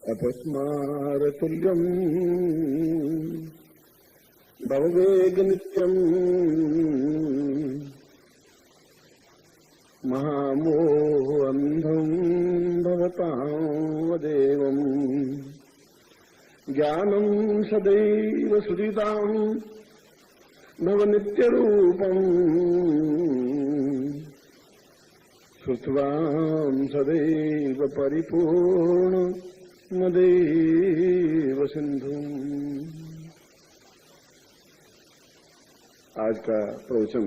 अपस्मारतुल्यम् भववेगनित्यम् महामोहान्धम् भवतामदेवम् ज्ञानम् सदैव सुहृदाम् भवनित्यरूपम् श्रुत्वाम् सदैव परिपूर्णमदेव सिन्धुम्। आज का प्रवचन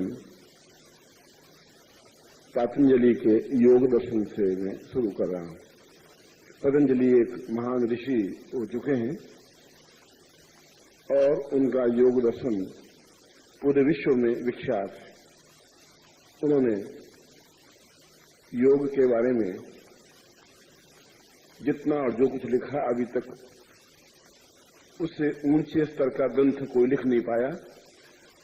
पतंजलि के योग दर्शन से मैं शुरू कर रहा हूं। पतंजलि एक महान ऋषि हो चुके हैं और उनका योग दर्शन पूरे विश्व में विख्यात है। उन्होंने योग के बारे में जितना और जो कुछ लिखा अभी तक उससे ऊंचे स्तर का ग्रंथ कोई लिख नहीं पाया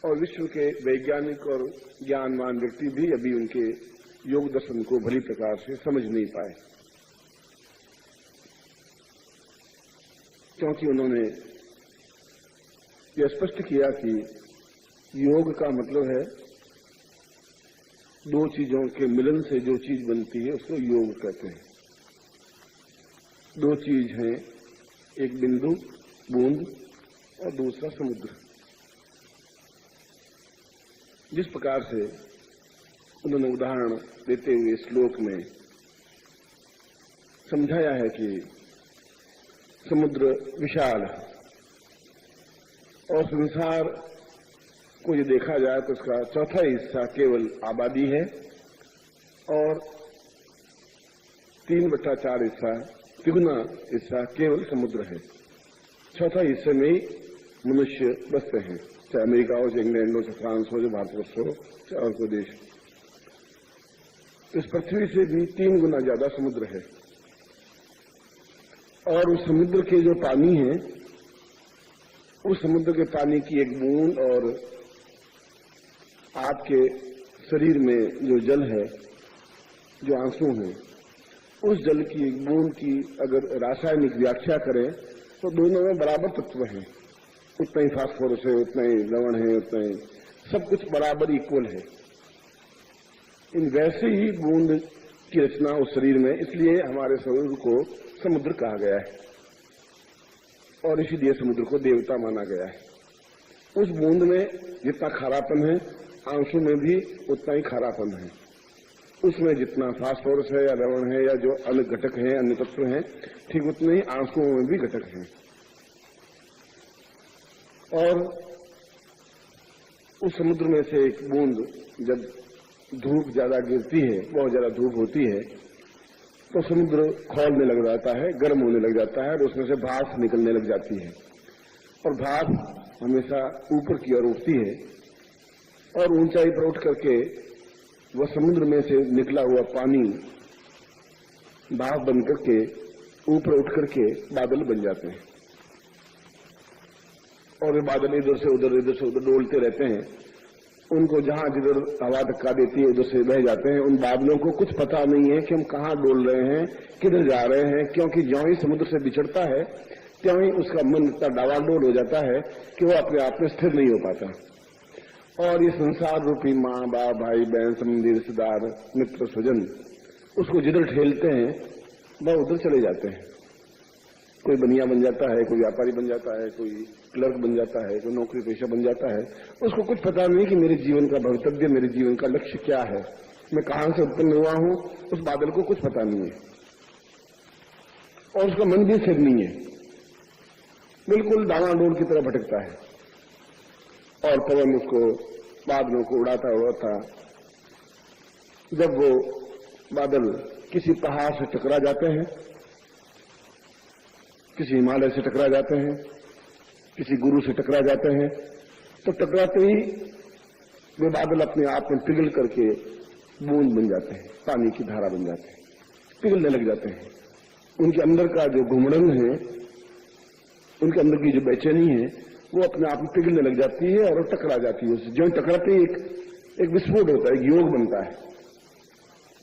और विश्व के वैज्ञानिक और ज्ञानवान व्यक्ति भी अभी उनके योग दर्शन को भली प्रकार से समझ नहीं पाए, क्योंकि उन्होंने यह स्पष्ट किया कि योग का मतलब है दो चीजों के मिलन से जो चीज बनती है उसको योग कहते हैं। दो चीज हैं, एक बिंदु बूंद और दूसरा समुद्र। जिस प्रकार से उन्होंने उदाहरण देते हुए श्लोक में समझाया है कि समुद्र विशाल है और संसार को ये देखा जाए तो उसका चौथा हिस्सा केवल आबादी है और 3/4 हिस्सा तिगुना हिस्सा केवल समुद्र है। चौथा हिस्से में ही मनुष्य बसते हैं, चाहे अमेरिका हो, चाहे इंग्लैंड हो, चाहे फ्रांस हो, चाहे भारतवर्ष हो, चाहे और कोई देश। इस पृथ्वी से भी 3 गुना ज्यादा समुद्र है और उस समुद्र के जो पानी है, उस समुद्र के पानी की एक बूंद और आपके शरीर में जो जल है, जो आंसू हैं, उस जल की एक बूंद की अगर रासायनिक व्याख्या करें तो दोनों में बराबर तत्व हैं। उतना ही फास्फोरस है, उतना ही लवण है, उतना ही सब कुछ बराबर इक्वल है। इन वैसे ही बूंद की रचना उस शरीर में, इसलिए हमारे शरीर को समुद्र कहा गया है और इसीलिए समुद्र को देवता माना गया है। उस बूंद में जितना खारापन है, आंसू में भी उतना ही खारापन है। उसमें जितना फास्फोरस है या लवण है या जो अन्य घटक हैं, अन्य तत्व हैं, ठीक उतने ही आंसुओं में भी घटक हैं। और उस समुद्र में से एक बूंद जब धूप ज्यादा गिरती है, बहुत ज्यादा धूप होती है, तो समुद्र खौलने लग जाता है, गर्म होने लग जाता है और उसमें से भाप निकलने लग जाती है और भाप हमेशा ऊपर की ओर उठती है और ऊंचाई पर उठ करके वह समुद्र में से निकला हुआ पानी भाप बन करके ऊपर उठ करके बादल बन जाते हैं और वे बादल इधर से उधर डोलते रहते हैं। उनको जहां जिधर हवा धक्का देती है उधर से बह जाते हैं। उन बादलों को कुछ पता नहीं है कि हम कहां डोल रहे हैं, किधर जा रहे हैं, क्योंकि ज्यों ही समुद्र से बिछड़ता है त्यों ही उसका मन इतना डावाडोल हो जाता है कि वो अपने आप में स्थिर नहीं हो पाता। और ये संसार रूपी माँ बाप भाई बहन संबंधी रिश्तेदार मित्र स्वजन उसको जिधर ठेलते हैं वह उधर चले जाते हैं। कोई बनिया बन जाता है, कोई व्यापारी बन जाता है, कोई क्लर्क बन जाता है, कोई नौकरी पेशा बन जाता है। उसको कुछ पता नहीं कि मेरे जीवन का भवितव्य, मेरे जीवन का लक्ष्य क्या है, मैं कहां से उत्पन्न हुआ हूं, उस बादल को कुछ पता नहीं है और उसका मन भी स्थिर नहीं है, बिल्कुल डावाडोल की तरह भटकता है और पवन उसको बादलों को उड़ाता उड़ाता जब वो बादल किसी पहाड़ से टकरा जाते हैं, किसी हिमालय से टकरा जाते हैं, किसी गुरु से टकरा जाते हैं, तो टकराते ही वे बादल अपने आप में पिघल करके बूंद बन जाते हैं, पानी की धारा बन जाते हैं, पिघलने लग जाते हैं। उनके अंदर का जो घुमड़न है, उनके अंदर की जो बेचैनी है, वो अपने आप में पिघलने लग जाती है और टकरा जाती है उससे। जो टकराते ही एक विस्फोट होता है, एक योग बनता है।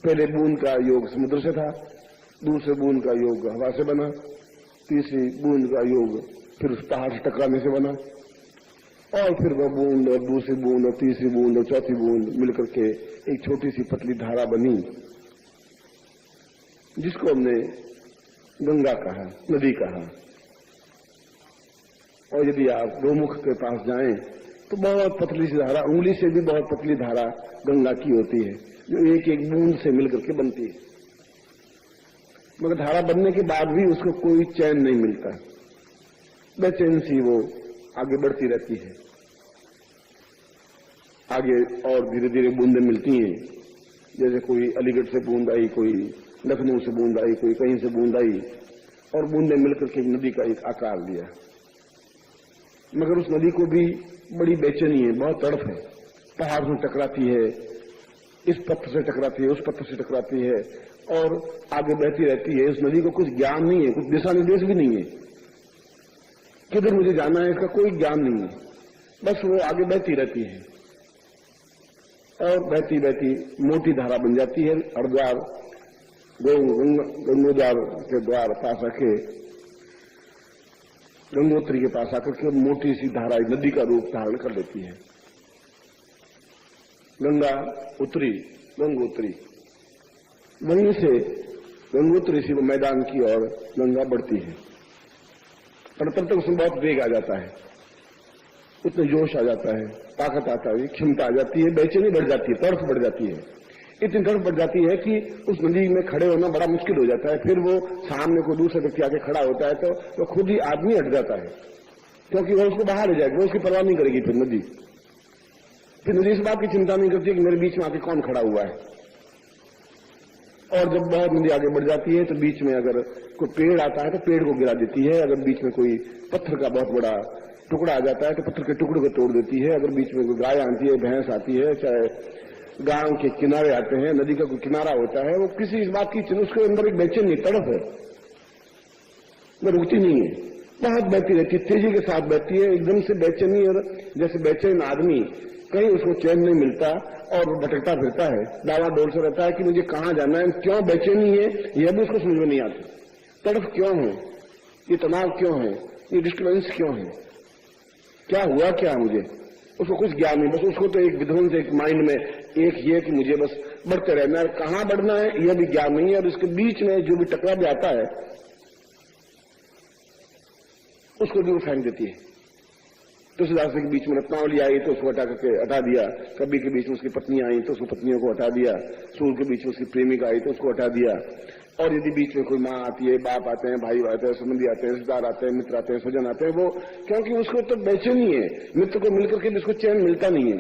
पहले बूंद का योग समुद्र से था, दूसरे बूंद का योग हवा से बना तीसरी बूंद का योग फिर उस पहाड़ से टकराने से बना, और फिर वह बूंद और दूसरी बूंद और तीसरी बूंद और चौथी बूंद मिलकर के एक छोटी सी पतली धारा बनी, जिसको हमने गंगा कहा, नदी कहा। और यदि आप गोमुख के पास जाएं तो बहुत पतली सी धारा, उंगली से भी बहुत पतली धारा गंगा की होती है, जो एक एक बूंद से मिलकर के बनती है। मगर धारा बनने के बाद भी उसको कोई चैन नहीं मिलता, बेचैन सी वो आगे बढ़ती रहती है। आगे और धीरे धीरे बूंदें मिलती हैं, जैसे कोई अलीगढ़ से बूंद आई, कोई लखनऊ से बूंद आई, कोई कहीं से बूंद आई, और बूंदें मिलकर के नदी का एक आकार दिया। मगर उस नदी को भी बड़ी बेचैनी है, बहुत तड़प है, पहाड़ से टकराती है, इस पत्थर से टकराती है, उस पत्थर से टकराती है, और आगे बहती रहती है। उस नदी को कुछ ज्ञान नहीं है, कुछ दिशा निर्देश भी नहीं है, किधर मुझे जाना है इसका कोई ज्ञान नहीं है, बस वो आगे बहती रहती है। और बहती बहती मोटी धारा बन जाती है। हरिद्वार गंगोद्वार के द्वार पास आके, गंगोत्री के पास आकर के मोटी सी धारा नदी का रूप धारण कर लेती है। गंगा उतरी, गंगोत्री, वहीं से गंगोत्री से वो मैदान की ओर गंगा बढ़ती है। पर तब तक उसमें बहुत वेग आ जाता है, उतने जोश आ जाता है, ताकत आता है, क्षमता आ जाती है, बेचैनी बढ़ जाती है, तड़प बढ़ जाती है। इतनी तड़प बढ़ जाती है कि उस नदी में खड़े होना बड़ा मुश्किल हो जाता है। फिर वो सामने को दूसरे व्यक्ति आके खड़ा होता है तो वो खुद ही आदमी हट जाता है, क्योंकि वो उसको बाहर ले जाएगी, वो उसकी परवाह नहीं करेगी। फिर नदी इस बात की चिंता नहीं करती कि मेरे बीच में आके कौन खड़ा हुआ है। और जब बहुत नदी आगे बढ़ जाती है तो बीच में अगर कोई पेड़ आता है तो पेड़ को गिरा देती है, अगर बीच में कोई पत्थर का बहुत बड़ा टुकड़ा आ जाता है तो पत्थर के टुकड़े को तोड़ देती है, अगर बीच में कोई गाय आती है, भैंस आती है, चाहे गांव के किनारे आते हैं, नदी का कोई किनारा होता है, वो किसी इस बात की उसके अंदर एक बेचैनी तड़प है, वो रुकती नहीं है, बहुत बहती रहती है, तेजी के साथ बहती है, एकदम से बेचैनी। और जैसे बेचैन आदमी कहीं उसको चैन नहीं मिलता और वो भटकता फिरता है, डावा डोल से रहता है कि मुझे कहाँ जाना है, क्यों बेचैनी है यह भी उसको समझ में नहीं आता, तड़प क्यों है, ये तनाव क्यों है, ये डिस्टर्बेंस क्यों है, क्या हुआ क्या मुझे, उसको कुछ ज्ञान नहीं। बस उसको तो एक विध्वंस, एक माइंड में एक ये कि मुझे बस बढ़ते रहना है, कहाँ बढ़ना है यह भी ज्ञान नहीं है। और इसके बीच में जो भी टकरा भी आता है उसको भी वो फेंक देती है। तुलसीदास के बीच में रत्नावली आई तो उसको हटा करके हटा दिया, कबीर के बीच में उसकी पत्नियां आई तो उसको पत्नियों को हटा दिया, सूर्य के बीच में उसकी प्रेमिका आई तो उसको हटा दिया। और यदि बीच में कोई माँ आती है, बाप आते हैं, भाई आते हैं, संबंधी आते हैं, रिश्तेदार आते हैं, मित्र आते हैं, स्वजन आते हैं, वो क्योंकि उसको तो बेचैनी है, मित्र को मिलकर के भी उसको चैन मिलता नहीं है,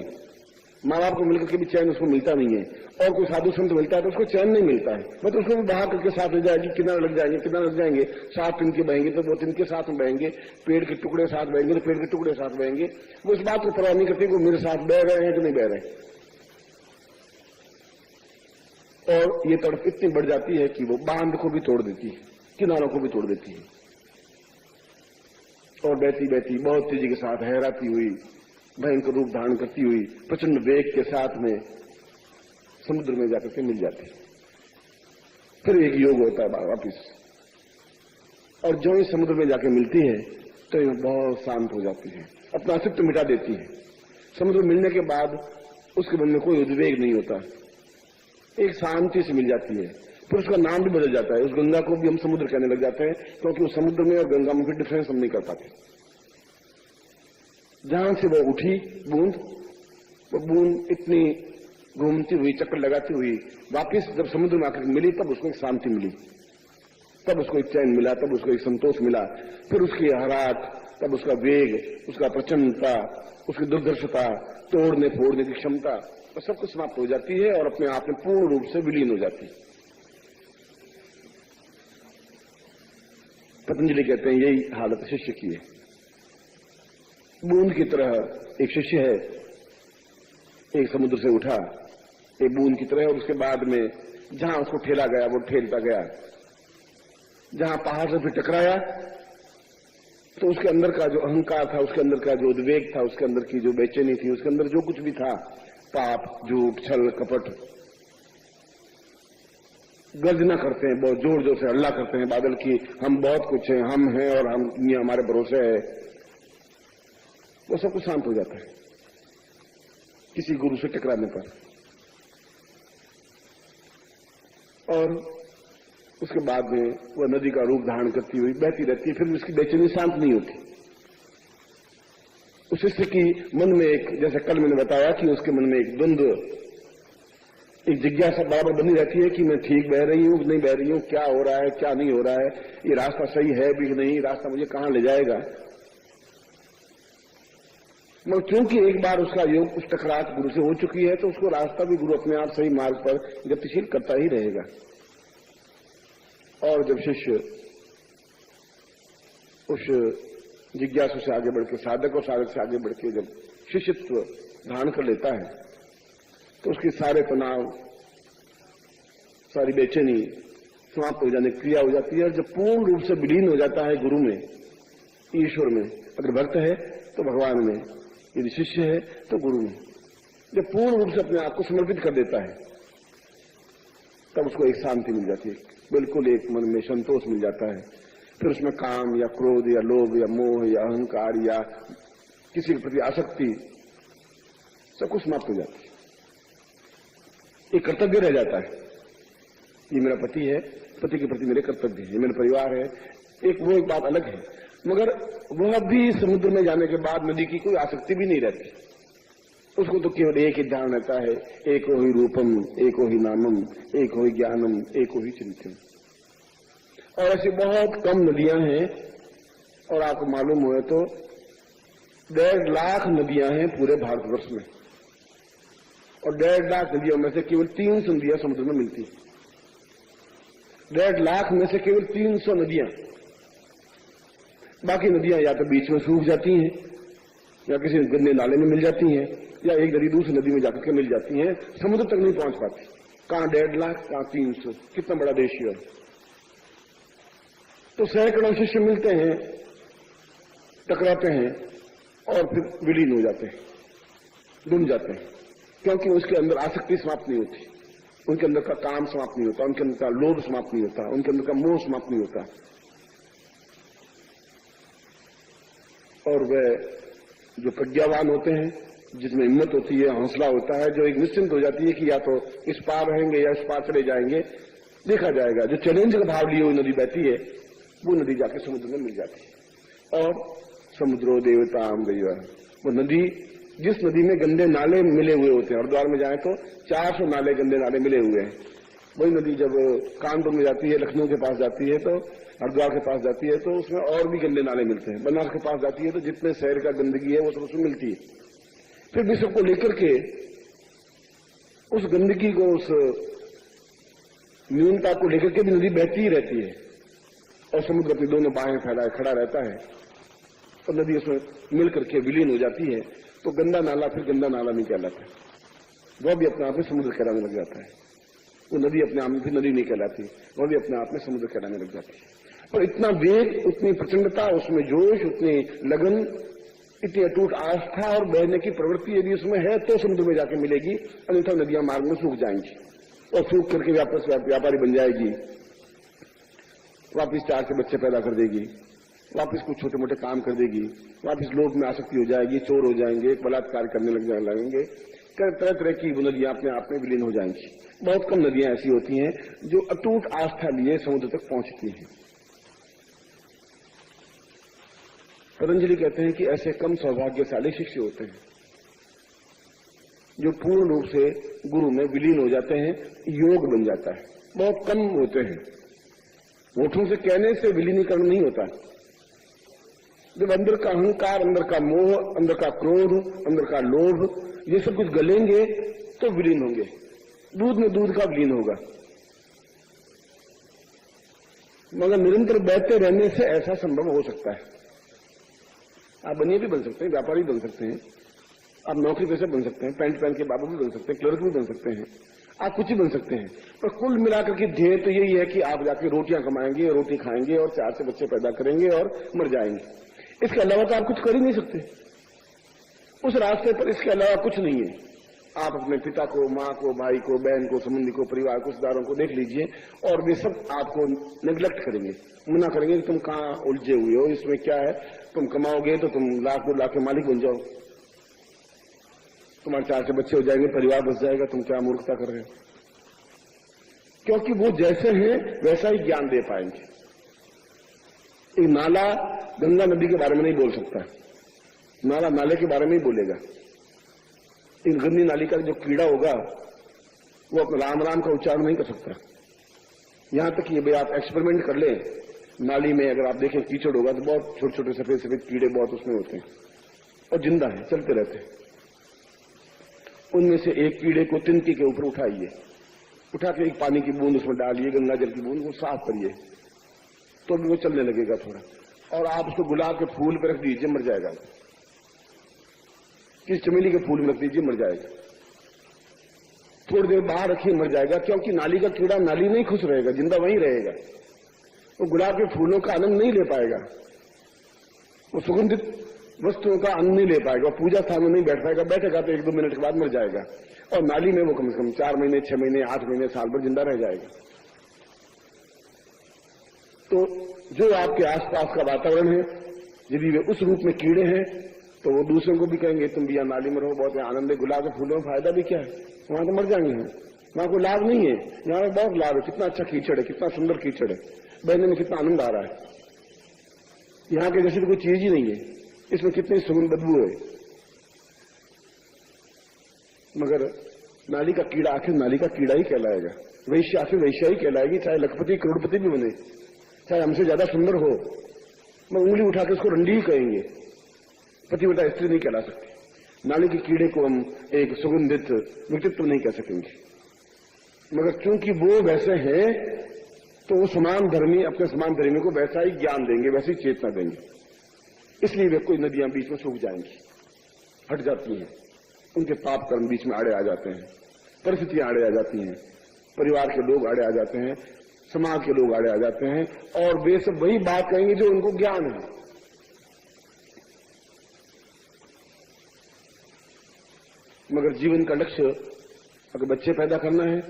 माँ बाप को मिलकर के भी चैन उसको मिलता नहीं है, और कोई साधु संत मिलता है तो उसको चैन नहीं मिलता है। मतलब उसको भी बहा करके साथ ले जाएगी, किनारे लग जाएंगे, किनारे लग जाएंगे, साथ तिनके बहेंगे तो वो तिनके साथ में बहेंगे, पेड़ के टुकड़े साथ बहेंगे तो पेड़ के टुकड़े साथ बहेंगे। वो इस बात को परवाह नहीं करती कि मेरे साथ बह रहे हैं कि नहीं बह रहे। और ये तड़प इतनी बढ़ जाती है कि वो बांध को भी तोड़ देती है, किनारों को भी तोड़ देती है, और बहती बहती बहुत तेजी के साथ लहराती हुई, भयंकर रूप धारण करती हुई, प्रचंड वेग के साथ में समुद्र में जाकर के मिल जाती है। फिर एक योग होता है वापिस, और जो ही समुद्र में जाकर मिलती है तो ये बहुत शांत हो जाती है, अपना अस्तित्व मिटा देती है। समुद्र मिलने के बाद उसके मन में कोई उद्वेग नहीं होता, एक शांति से मिल जाती है। फिर उसका नाम भी बदल जाता है, उस गंगा को भी हम समुद्र कहने लग जाते हैं, क्योंकि उस समुद्र में और गंगा में फिर डिफरेंस हम नहीं कर पाते। जहां से वो उठी बूंद, वो बूंद इतनी घूमती हुई, चक्कर लगाती हुई वापिस जब समुद्र में आकर मिली, तब उसको एक शांति मिली, तब उसको एक चैन मिला, तब उसको एक संतोष मिला। फिर उसकी हराट, तब उसका वेग, उसका प्रचंडता, उसकी दुर्धर्षता, तोड़ने फोड़ने की क्षमता, तो सब कुछ समाप्त हो जाती है और अपने आप में पूर्ण रूप से विलीन हो जाती है। पतंजलि कहते हैं यही हालत शिष्य की है। बूंद की तरह एक शिष्य है, एक समुद्र से उठा एक बूंद की तरह, और उसके बाद में जहां उसको ठेला गया वो ठेलता गया, जहां पहाड़ से फिर टकराया तो उसके अंदर का जो अहंकार था, उसके अंदर का जो उद्वेग था, उसके अंदर की जो बेचैनी थी, उसके अंदर जो कुछ भी था, पाप, झूठ, छल, कपट, गर्जना करते हैं, बहुत जोर जोर से हल्ला करते हैं बादल की, हम बहुत कुछ हैं, हम हैं और हम दुनिया हमारे भरोसे है, वो सब कुछ शांत हो जाता है किसी गुरु से टकराने पर। और उसके बाद में वह नदी का रूप धारण करती हुई बहती रहती है, फिर उसकी बेचैनी शांत नहीं होती। उस शिष्य की मन में एक, जैसे कल मैंने बताया कि उसके मन में एक द्वंद्व, एक जिज्ञासा बराबर बनी रहती है कि मैं ठीक बह रही हूं, नहीं बह रही हूं, क्या हो रहा है, क्या नहीं हो रहा है, ये रास्ता सही है भी नहीं, रास्ता मुझे कहां ले जाएगा। मगर क्योंकि एक बार उसका योग, उस टकरार गुरु से हो चुकी है, तो उसको रास्ता भी गुरु अपने आप सही मार्ग पर गतिशील करता ही रहेगा। और जब शिष्य उस जिज्ञासु से आगे बढ़ के, साधक और साधक से आगे बढ़ के जब शिष्यत्व धारण कर लेता है, तो उसके सारे तनाव, सारी बेचैनी समाप्त हो जाने की क्रिया हो जाती है। और जब पूर्ण रूप से विलीन हो जाता है गुरु में, ईश्वर में, अगर भक्त है तो भगवान में, यदि शिष्य है तो गुरु में, जब पूर्ण रूप से अपने आप को समर्पित कर देता है, तब उसको एक शांति मिल जाती है, बिल्कुल एक मन में संतोष मिल जाता है। फिर उसमें काम या क्रोध या लोभ या मोह या अहंकार या किसी के प्रति आसक्ति, सब कुछ समाप्त हो जाती है। एक कर्तव्य रह जाता है, ये मेरा पति है, पति के प्रति मेरे कर्तव्य है, ये मेरा परिवार है, एक वो एक बात अलग है। मगर वह भी समुद्र में जाने के बाद नदी की कोई आसक्ति भी नहीं रहती, उसको तो केवल एक ही ध्यान रहता है, एको ही रूपम, एको ही नामम, एको ही ज्ञानम, एको ही चिंतन। और ऐसी बहुत कम नदियां हैं, और आपको मालूम हुए तो 1.5 लाख नदियां हैं पूरे भारतवर्ष में, और 1.5 लाख नदियों में से केवल 300 नदियां समुद्र में मिलती हैं। 1.5 लाख में से केवल 300 नदियां, बाकी नदियां या तो बीच में सूख जाती हैं, या किसी गंदे नाले में मिल जाती हैं, या एक नदी दूसरी नदी में जाकर के मिल जाती हैं, समुद्र तक नहीं पहुंच पाती। कहां 1.5 लाख, कहां 300, कितना बड़ा रेशियो है। तो सैकड़ों शिष्य मिलते हैं, टकराते हैं और फिर विलीन हो जाते हैं, डूब जाते हैं, क्योंकि उसके अंदर आसक्ति समाप्त नहीं होती, उनके अंदर का काम समाप्त नहीं होता, उनके अंदर का लोभ समाप्त नहीं होता, उनके अंदर का मोह समाप्त नहीं होता। और वे जो प्रज्ञावान होते हैं, जिसमें हिम्मत होती है, हौसला होता है, जो एक निश्चिंत हो जाती है कि या तो इस पार रहेंगे या इस पार चले जाएंगे, देखा जाएगा। जो चैलेंज का भाव लिए हुई नदी बहती है, वो नदी जाके समुद्र में मिल जाती है। और समुद्रो देवताम दैव, वो नदी, जिस नदी में गंदे नाले मिले हुए होते हैं, हरिद्वार में जाए तो 400 नाले, गंदे नाले मिले हुए हैं, वही नदी जब कानपुर में जाती है, लखनऊ के पास जाती है, तो हरिद्वार के पास जाती है, तो उसमें और भी गंदे नाले मिलते हैं। बनारस के पास जाती है तो जितने शहर का गंदगी है वो सब उसमें मिलती है। फिर भी सबको लेकर के, उस गंदगी को, उस न्यूनता को लेकर के भी नदी बहती ही रहती है, और समुद्र अपनी दोनों बाहें फैलाए खड़ा रहता है, और नदी उसमें मिलकर के विलीन हो जाती है। तो गंदा नाला फिर गंदा नाला नहीं कहलाता, वह भी अपने आप में समुद्र कहलाने लग जाता है। वो नदी अपने आप में फिर नदी नहीं कहलाती, वह भी अपने आप में समुद्र कहलाने लग जाती है। और इतना वेग, उतनी प्रचंडता, उसमें जोश, उतनी लगन, इतनी अटूट आस्था और बहने की प्रवृत्ति यदि उसमें है तो समुद्र में जाके मिलेगी, अन्यथा नदियां मार्ग में सूख जाएंगी, और सूख करके वापस व्यापारी बन जाएगी, वापिस 4 से बच्चे पैदा कर देगी, वापिस कुछ छोटे मोटे काम कर देगी, वापिस लोभ में आसक्ति हो जाएगी, चोर हो जाएंगे, बलात्कार करने लगेंगे, तरह तरह की नदियां अपने आप में विलीन हो जाएंगी। बहुत कम नदियां ऐसी होती हैं जो अटूट आस्था लिए समुद्र तक पहुंचती हैं। पतंजलि कहते हैं कि ऐसे कम सौभाग्यशाली शिष्य होते हैं जो पूर्ण रूप से गुरु में विलीन हो जाते हैं, योग बन जाता है। बहुत कम होते हैं, होठों से कहने से विलीनीकरण नहीं होता। जब अंदर का अहंकार, अंदर का मोह, अंदर का क्रोध, अंदर का लोभ, ये सब कुछ गलेंगे तो विलीन होंगे। दूध में दूध का विलीन होगा, मगर निरंतर बहते रहने से ऐसा संभव हो सकता है। आप बनिए भी बन सकते हैं, व्यापारी बन सकते हैं, आप नौकरी पैसे बन सकते हैं, पैंट पहन के बाबू भी बन सकते हैं, क्लर्क भी बन सकते हैं, आप कुछ ही बन सकते हैं। पर कुल मिलाकर के ध्येय तो यही है कि आप जाके रोटियां कमाएंगे, रोटी खाएंगे और 4 से बच्चे पैदा करेंगे और मर जाएंगे। इसके अलावा तो आप कुछ कर ही नहीं सकते उस रास्ते पर, इसके अलावा कुछ नहीं है। आप अपने पिता को, माँ को, भाई को, बहन को, संबंधी को, परिवार को, रिश्तेदारों को देख लीजिए और वे सब आपको नेग्लेक्ट करेंगे, मना करेंगे कि तुम कहाँ उलझे हुए हो, इसमें क्या है, तुम कमाओगे तो तुम लाख 2 लाख के मालिक बन जाओ, तुम्हारे 4 से बच्चे हो जाएंगे, परिवार बस जाएगा, तुम क्या मूर्खता कर रहे हो। क्योंकि वो जैसे हैं वैसा ही ज्ञान दे पाएंगे। एक नाला गंगा नदी के बारे में नहीं बोल सकता, नाला नाले के बारे में ही बोलेगा। इन गंदी नाली का जो कीड़ा होगा वो अपना राम राम का उच्चारण नहीं कर सकता। यहां तक कि भाई आप एक्सपेरिमेंट कर ले, नाली में अगर आप देखें कीचड़ होगा तो बहुत छोटे छोटे सफेद सफेद कीड़े बहुत उसमें होते हैं और जिंदा है, चलते रहते हैं। उनमें से एक कीड़े को तिनके के ऊपर उठाइए, उठा के एक पानी की बूंद उसमें डालिए, गंगा जल की बूंद, वो साफ करिए तो भी वो चलने लगेगा थोड़ा, और आप उसको गुलाब के फूल पर रख दीजिए, मर जाएगा। किस चमेली के फूल में रख दीजिए, मर जाएगा। थोड़ी देर बाहर रखिए, मर जाएगा, क्योंकि नाली का कीड़ा नाली नहीं खुश रहेगा, जिंदा वहीं रहेगा। वो गुलाब के फूलों का आनंद नहीं ले पाएगा, वो सुगंधित वस्तुओं का आनंद नहीं ले पाएगा, पूजा स्थान में नहीं बैठ पाएगा, बैठेगा तो 1-2 मिनट के बाद मर जाएगा। और नाली में वो कम से कम 4 महीने, 6 महीने, 8 महीने, साल भर जिंदा रह जाएगा। तो जो आपके आसपास का वातावरण है, यदि वे उस रूप में कीड़े हैं तो वो दूसरों को भी कहेंगे तुम भी यहाँ नाली में रहो, बहुत आनंद है, गुलाब के फूलों में फायदा भी क्या है, वहां तो मर जाएंगे हम, वहां कोई लाभ नहीं है, यहाँ बहुत लाभ है, कितना अच्छा कीचड़ है, कितना सुंदर कीचड़ है, बहने में कितना आनंद आ रहा है, यहाँ के जैसे तो कोई चीज ही नहीं है, इसमें कितनी सुगंध बदबू है। मगर नाली का कीड़ा आखिर नाली का कीड़ा ही कहलाएगा, वैश्य आखिर वैश्या ही कहलाएगी, चाहे लखपति करोड़पति भी बने, चाहे हमसे ज्यादा सुंदर हो, मैं उंगली उठा के उसको रंडी ही कहेंगे, पतिव्रता स्त्री नहीं कहला सकती। नाली के कीड़े को हम एक सुगंधित व्यक्तित्व नहीं कह सकेंगे। मगर क्योंकि वो वैसे हैं तो वो समान धर्मी अपने समान धर्मी को वैसा ही ज्ञान देंगे, वैसी ही चेतना देंगे, इसलिए वे कोई नदियां बीच में सूख जाएंगी, हट जाती हैं, उनके पाप कर्म बीच में आड़े आ जाते हैं, परिस्थितियां आड़े आ जाती हैं, परिवार के लोग आड़े आ जाते हैं, समाज के लोग आड़े आ जाते हैं, और वे सब वही बात कहेंगे जो उनको ज्ञान है। मगर जीवन का लक्ष्य अगर बच्चे पैदा करना है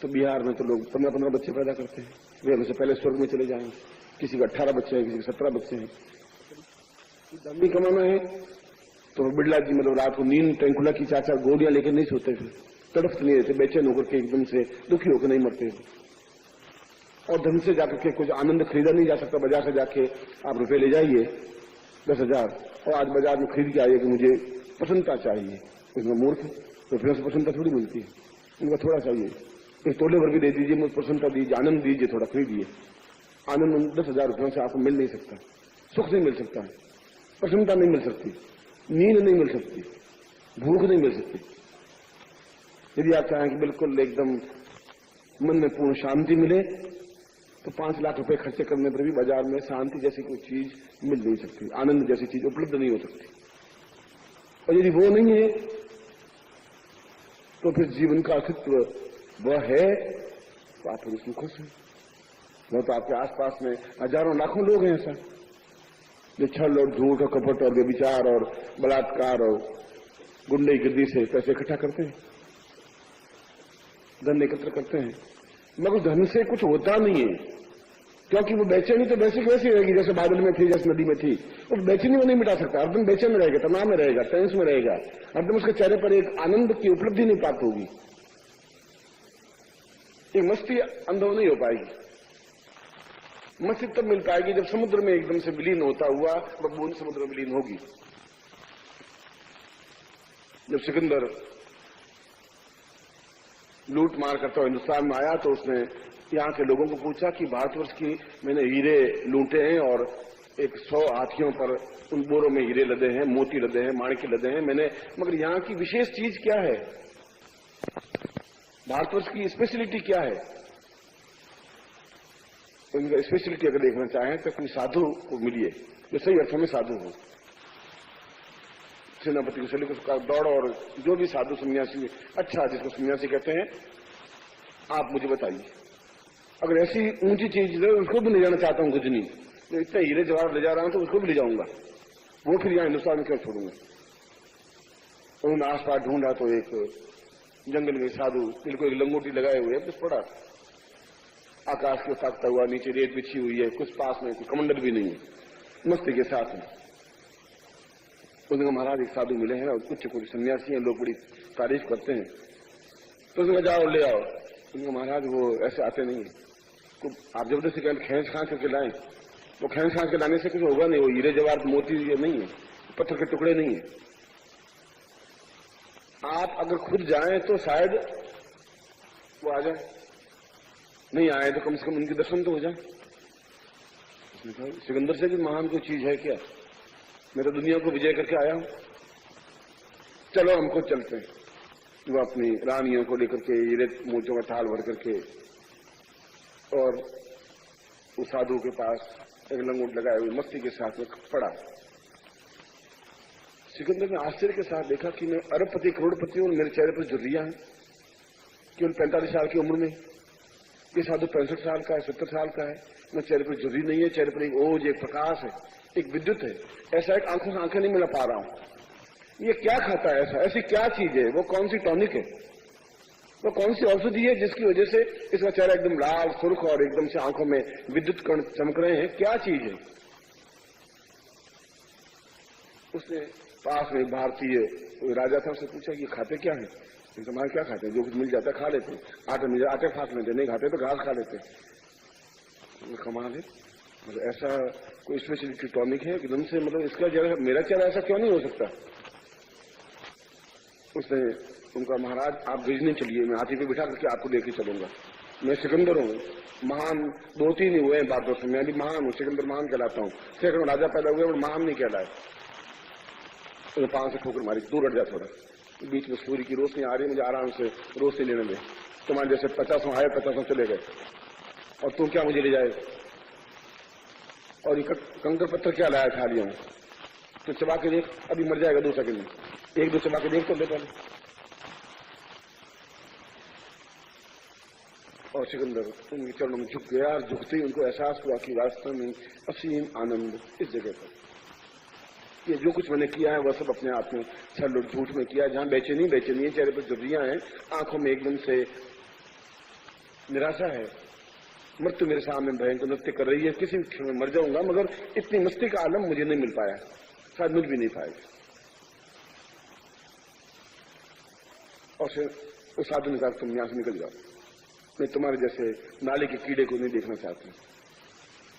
तो बिहार में तो लोग 15-15 बच्चे पैदा करते हैं, वे हमसे पहले स्वर्ग में चले जाएंगे। किसी का 18 बच्चे हैं, किसी के 17 बच्चे हैं। धर्मी कमाना है तो बिड़ला जी मतलब रात को नींद टेंकुला की चाचा गोलियां लेकर नहीं सोते थे, तड़फ नहीं रहते, बेचैन होकर के एकदम से दुखी होकर नहीं मरते। और धन से जाकर के कुछ आनंद खरीदा नहीं जा सकता, बाजार से जाके आप रुपए ले जाइए 10,000 और आज बाजार में खरीद के आइए कि मुझे प्रसन्नता चाहिए, इसमें मूर्ख रुपयों से प्रसन्नता थोड़ी मिलती है, उनका थोड़ा चाहिए, एक तोले भर भी दे दीजिए, मुझे प्रसन्नता दीजिए, आनंद दीजिए, थोड़ा खरीदिए। आनंद 10,000 रुपयों से आपको मिल नहीं सकता, सुख नहीं मिल सकता, प्रसन्नता नहीं मिल सकती, नींद नहीं मिल सकती, भूख नहीं मिल सकती। यदि आप चाहें कि बिल्कुल एकदम मन में पूर्ण शांति मिले तो 5 लाख रुपए खर्चे करने पर भी बाजार में शांति जैसी कोई चीज मिल नहीं सकती, आनंद जैसी चीज उपलब्ध नहीं हो सकती। और यदि वो नहीं है तो फिर जीवन का अस्तित्व वह है तो आप उसमें खुश हैं। वह तो आपके आसपास में हजारों लाखों लोग हैं ऐसा जो छल और झूठ और कपट और व्यभिचार और बलात्कार और गुंडागर्दी से पैसे इकट्ठा करते हैं, धन एकत्र करते हैं, मगर धन से कुछ होता नहीं है, क्योंकि वो बेचैनी तो वैसे की वैसी रहेगी जैसे बादल में थी, जैसे नदी में थी। वो बेचैनी वो नहीं मिटा सकता, हरदम बेचैन रहेगा, तनाव में रहेगा, टेंस में रहेगा, हरदम उसके चेहरे पर एक आनंद की उपलब्धि नहीं प्राप्त होगी, एक मस्ती अनुभव नहीं हो पाएगी। मस्ती तब मिल पाएगी जब समुद्र में एकदम से विलीन होता हुआ वह बूंद समुद्र में विलीन होगी। जब सिकंदर लूट मार करता हुआ हिंदुस्तान में आया तो उसने यहाँ के लोगों को पूछा कि भारतवर्ष की मैंने हीरे लूटे हैं और 100 हाथियों पर उन बोरों में हीरे लदे हैं, मोती लदे हैं, माणिक्य लदे हैं मैंने, मगर यहाँ की विशेष चीज क्या है, भारतवर्ष की स्पेशलिटी क्या है। उनका स्पेशलिटी अगर देखना चाहें तो कोई साधु को मिलिए जो सही अर्थों में साधु हो, सेनापति को सलीम का दौड़ और जो भी साधु सन्यासी अच्छा जिसको सन्यासी कहते हैं, आप मुझे बताइए। अगर ऐसी ऊंची चीज है उसको भी ले जाना चाहता हूं, कुछ नहीं, तो इतने हीरे जवाहर ले जा रहा हूं तो उसको भी ले जाऊंगा, वो फिर यहां हिंदुस्तान में क्यों छोड़ूंगा। उन्होंने आसपास ढूंढा तो एक जंगल में साधु बिल्कुल एक लंगोटी लगाए हुए है, बस पड़ा आकाश को ताकता हुआ, नीचे रेत बिछी हुई है, कुछ पास में कोई कमंडल भी नहीं है, मस्ती के साथ है। उसने महाराज एक साधु मिले हैं और कुछ कोई सन्यासी हैं, लोग बड़ी तारीफ करते हैं, तो उसने जाओ ले आओ। उनका महाराज वो ऐसे आते नहीं है, आप जबरदस्ती कहते खींच खांच करके लाएं, वो खींच खांच के लाने से कुछ होगा नहीं, वो हीरे जवाहर मोती ये नहीं है, पत्थर के टुकड़े नहीं है। आप अगर खुद जाएं तो शायद वो आ जाए, नहीं आए तो कम से कम उनके दर्शन तो हो जाए। उसने कहा सिकंदर से भी महान कोई चीज है क्या, मैं तो दुनिया को विजय करके आया हूं, चलो हमको चलते हैं। वो अपनी रानियों को लेकर के हीरे मोतियों का थाल भर करके और उस साधु के पास एक लंगोट लगाए हुए मस्ती के साथ में पड़ा। सिकंदर ने आश्चर्य के साथ देखा कि मैं अरबपति करोड़पति हूं और मेरे चेहरे पर झुर्रियां हैं, केवल 45 साल की उम्र में। ये साधु 65 साल का है, 70 साल का है, मैं चेहरे पर झुर्री नहीं है, चेहरे पर एक ओज, एक प्रकाश है, एक विद्युत है, ऐसा एक आंखों से आंखें नहीं मिला पा रहा हूं। ये क्या खाता है ऐसा, ऐसी क्या चीज है, वो कौन सी टॉनिक है, वो कौन सी औषधि है जिसकी वजह से इसका चेहरा एकदम लाल सुर्ख और एकदम से आंखों में विद्युत कण चमक रहे हैं, क्या चीज है। उसने पास में भारतीय राजा था, उससे पूछा ये खाते क्या है। तुम्हारे क्या खाते हैं, जो कुछ मिल जाता है खा लेते हैं, आटे मिल आटे फाँक लेते, नहीं खाते तो घास खा लेते। कमाल है, मतलब ऐसा कोई स्पेशलिटी टॉनिक है एकदम से, मतलब इसका चेहरा, मेरा चेहरा ऐसा क्यों नहीं हो सकता। उसने उनका महाराज आप भेजने चलिए, मैं हाथी पे बिठा करके आपको लेके चलूंगा, मैं सिकंदर हूँ, महान 2-3 ही हुए हैं बातों से, मैं भी महान हूँ, सिकंदर महान कहलाता हूँ, सैकड़ों राजा पैदा हुए और महान नहीं कहलाए। तो 5 से ठोकर मारी, दूर हट जा थोड़ा, बीच में सूर्य की रोशनी आ रही है, मुझे आराम से रोशनी लेने दे। तुम्हारे जैसे 50 आए 50 चले गए, और तुम क्या मुझे ले जाए, और ये कंकर पत्थर क्या लाया थालियों में, तो चबा के देख, अभी मर जाएगा 2 सेकंड में, 1-2 चबा के देख तो ले पहले। और सिकंदर उनके चरणों में झुक गया, और झुकते ही उनको एहसास हुआ कि वास्तव में असीम आनंद इस जगह पर, ये जो कुछ मैंने किया है वह सब अपने आप में छल और झूठ में किया। जहां बेचैनी है, चेहरे पर झुर्रियां हैं, आंखों में एकदम से निराशा है, मृत्यु मेरे सामने भयंकर नृत्य कर रही है, किसी क्षण में मर जाऊंगा, मगर इतनी मस्ती का आलम मुझे नहीं मिल पाया, शायद मिल भी नहीं पाएगा। और फिर उस साधु ने कहा तुम यहां से निकल जाओ, मैं तुम्हारे जैसे नाले के कीड़े को नहीं देखना चाहती।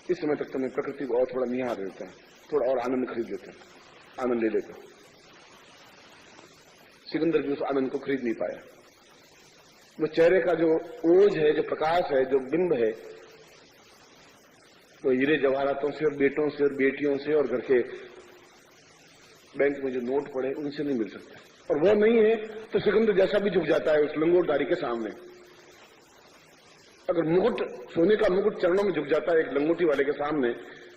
इस समय तक तुम्हें प्रकृति को और थोड़ा निहार लेता है, थोड़ा और आनंद खरीद लेता है, आनंद ले लेता। सिकंदर भी उस आनंद को खरीद नहीं पाया। वो चेहरे का जो ओज है, जो प्रकाश है, जो बिंब है, वो हीरे जवाहरातों से और बेटों से और बेटियों से और घर के बैंक में जो नोट पड़े उनसे नहीं मिल सकता। और वो नहीं है तो सिकंदर जैसा भी झुक जाता है उस लंगोटधारी के सामने। अगर मुकुट, सोने का मुकुट चरणों में झुक जाता है एक लंगोटी वाले के सामने,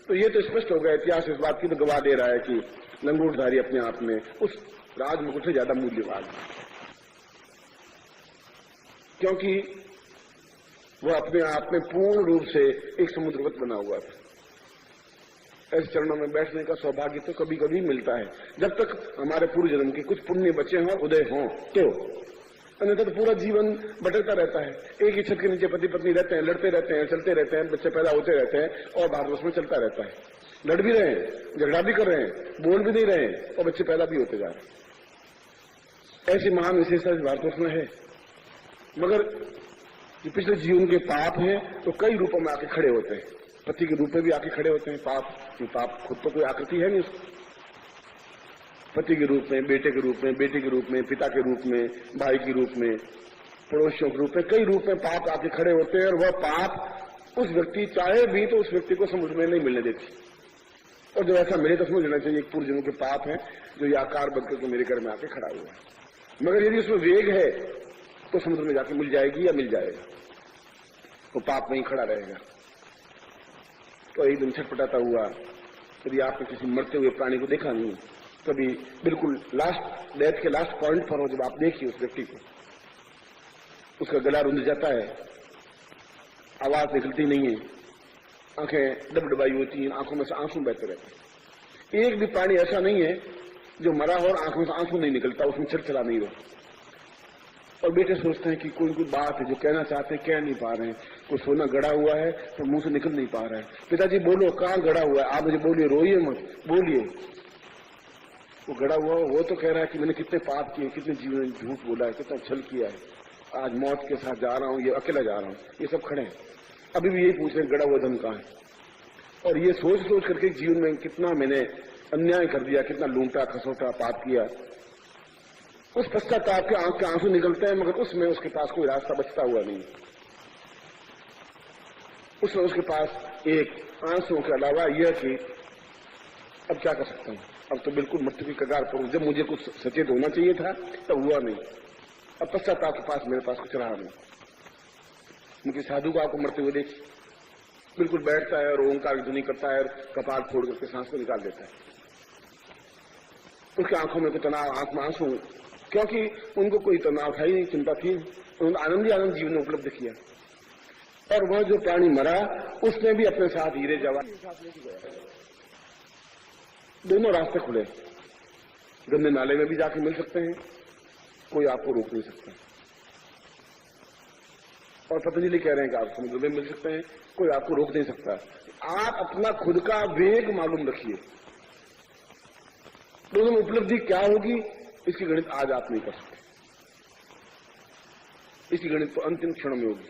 तो ये तो स्पष्ट हो गया, इतिहास इस बात की तो गवाह दे रहा है कि लंगोटधारी अपने आप में उस राज मुकुट से ज्यादा मूल्यवान है, क्योंकि वो अपने आप में पूर्ण रूप से एक समुद्रवत बना हुआ था। ऐसे चरणों में बैठने का सौभाग्य तो कभी कभी मिलता है, जब तक हमारे पूर्व जन्म के कुछ पुण्य बचे हों, उदय हों, तो अन्यथा तो पूरा जीवन भटकता रहता है। एक ही छत के नीचे पति पत्नी रहते हैं, लड़ते रहते हैं, चलते रहते हैं, बच्चे पैदा होते रहते हैं, और भारतवर्ष में चलता रहता है। लड़ भी रहे हैं, झगड़ा भी कर रहे हैं, बोल भी नहीं रहे हैं, और बच्चे पैदा भी होते जा रहे हैं। ऐसी महान विशेषता इस भारतवर्ष में है। मगर जो पिछले जीवन के पाप हैं तो कई रूपों में आके खड़े होते हैं, पति के रूप में भी आके खड़े होते हैं। पाप खुद तो कोई आकृति है नहीं उसकी, पति के रूप में, बेटे के रूप में, बेटी के रूप में, पिता के रूप में, भाई के रूप में, पड़ोसियों के रूप में, कई रूप में पाप आके खड़े होते हैं। और वह पाप उस व्यक्ति चाहे भी तो उस व्यक्ति को समुद्र में नहीं मिलने देती, और जब ऐसा मिले तो समझ लेना चाहिए एक पूर्व जन्म के पाप है जो ये आकार बन करके मेरे घर में आके खड़ा हुआ है। मगर यदि उसमें वेग है तो समुद्र में जाके मिल जाएगी या मिल जाएगा, तो पाप वहीं खड़ा रहेगा। तो एक दिन छटपटाता हुआ, यदि आपने किसी मरते हुए प्राणी को देखा नहीं, कभी बिल्कुल लास्ट डेथ के लास्ट पॉइंट पर हो, जब आप देखिए उस व्यक्ति को, उसका गला रुंध जाता है, आवाज निकलती नहीं है, आंखें डबडबाई होती हैं, आंखों में से आंसू बहते रहते हैं। एक भी प्राणी ऐसा नहीं है जो मरा हो और आंखों से आंसू नहीं निकलता, उसमें छलछला नहीं रहा। और बेटे सोचते हैं कि कोई कोई बात है जो कहना चाहते हैं कह नहीं पा रहे हैं। कोई सोना गड़ा हुआ है तो मुंह से निकल नहीं पा रहा है। पिताजी बोलो कहाँ गड़ा हुआ है? आप मुझे बोलिए, रोइए मत, बोलिए। वो गड़ा हुआ वो तो कह रहा है कि मैंने कितने पाप किए, कितने जीवन में झूठ बोला है, कितना छल किया है, आज मौत के साथ जा रहा हूँ, ये अकेला जा रहा हूँ। ये सब खड़े हैं, अभी भी यही पूछ रहे हैं गड़ा हुआ धन कहाँ है। और ये सोच सोच करके जीवन में कितना मैंने अन्याय कर दिया, कितना लूटा खसोटा पाप किया, उस पश्चाताप के आंख के आंसू निकलते हैं, मगर उसमें उसके पास कोई रास्ता बचता हुआ नहीं। उसमें उसके पास एक आंसुओं के अलावा यह कि अब क्या कर सकता हूं, अब तो बिल्कुल मृत्यु की कगार पर हूं। जब मुझे कुछ सचेत होना चाहिए था तब हुआ नहीं। अब पश्चाताप के पास मेरे पास कुछ रहा नहीं। उनकी साधु को आपको मरते हुए देखिए, बिल्कुल बैठता है और ओंकार की ध्वनि करता है और कपाल फोड़ करके सांस को निकाल देता है। उसकी आंखों में कोई तनाव, आंख में आंसू, क्योंकि उनको कोई तनाव था ही नहीं, चिंता थी। उन्होंने आनंद ही आनंद जीवन में उपलब्ध किया। और वह जो प्राणी मरा उसने भी अपने साथ हीरे जवाहर साथ लेके गया। दोनों रास्ते खुले, गंदे नाले में भी जाके मिल सकते हैं, कोई आपको रोक नहीं सकता। और पतंजलि कह रहे हैं कि आप समुद्र में मिल सकते हैं, कोई आपको रोक नहीं सकता। आप अपना खुद का वेग मालूम रखिए। दोनों में उपलब्धि क्या होगी इसकी गणित आज आप नहीं कर सकते। इसकी गणित तो अंतिम क्षण में होगी,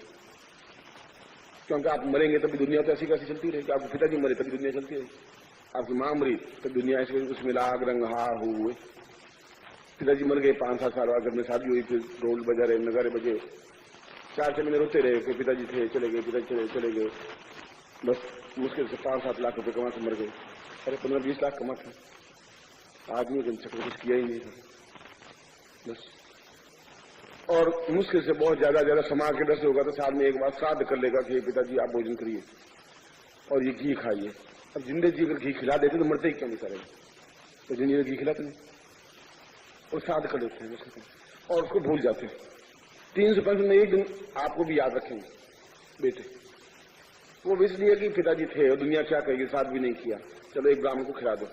क्योंकि आप मरेंगे तभी दुनिया तो ऐसी कैसी चलती रहेगी। आपके पिताजी मरे तभी दुनिया चलती रहेगी, आपकी मां मरी तो दुनिया ऐसे कुछ मिला आग रंग हार हुए। पिताजी मर गए, 5-7 साल बाद घर में शादी हुई, फिर ढोल बजा रहे, नगारे बजे, 4-6 महीने रोते रहे कि पिताजी थे चले गए, पिताजी चले गए। बस मुश्किल से 5-7 लाख रुपए कमा के मर गए। अरे 15-20 लाख कमा थे आदमी के चक्कर कुछ किया ही नहीं था बस। और मुश्किल से बहुत ज्यादा समाज के डर से होगा तो साल में एक बार श्राद्ध कर लेगा कि पिताजी आप भोजन करिए और ये घी खाइए। अब जिंदे जी अगर घी खिला देते तो मरते ही क्यों नहीं करेंगे, तो जिंदगी घी खिलाते नहीं और श्राद्ध कर देते हैं उसको और उसको भूल जाते हैं। 365 में एक दिन आपको भी याद रखेंगे बेटे। वो इसलिए कि पिताजी थे और दुनिया क्या कहेगी, श्राद्ध भी नहीं किया, चलो एक ब्राह्मण को खिला दो।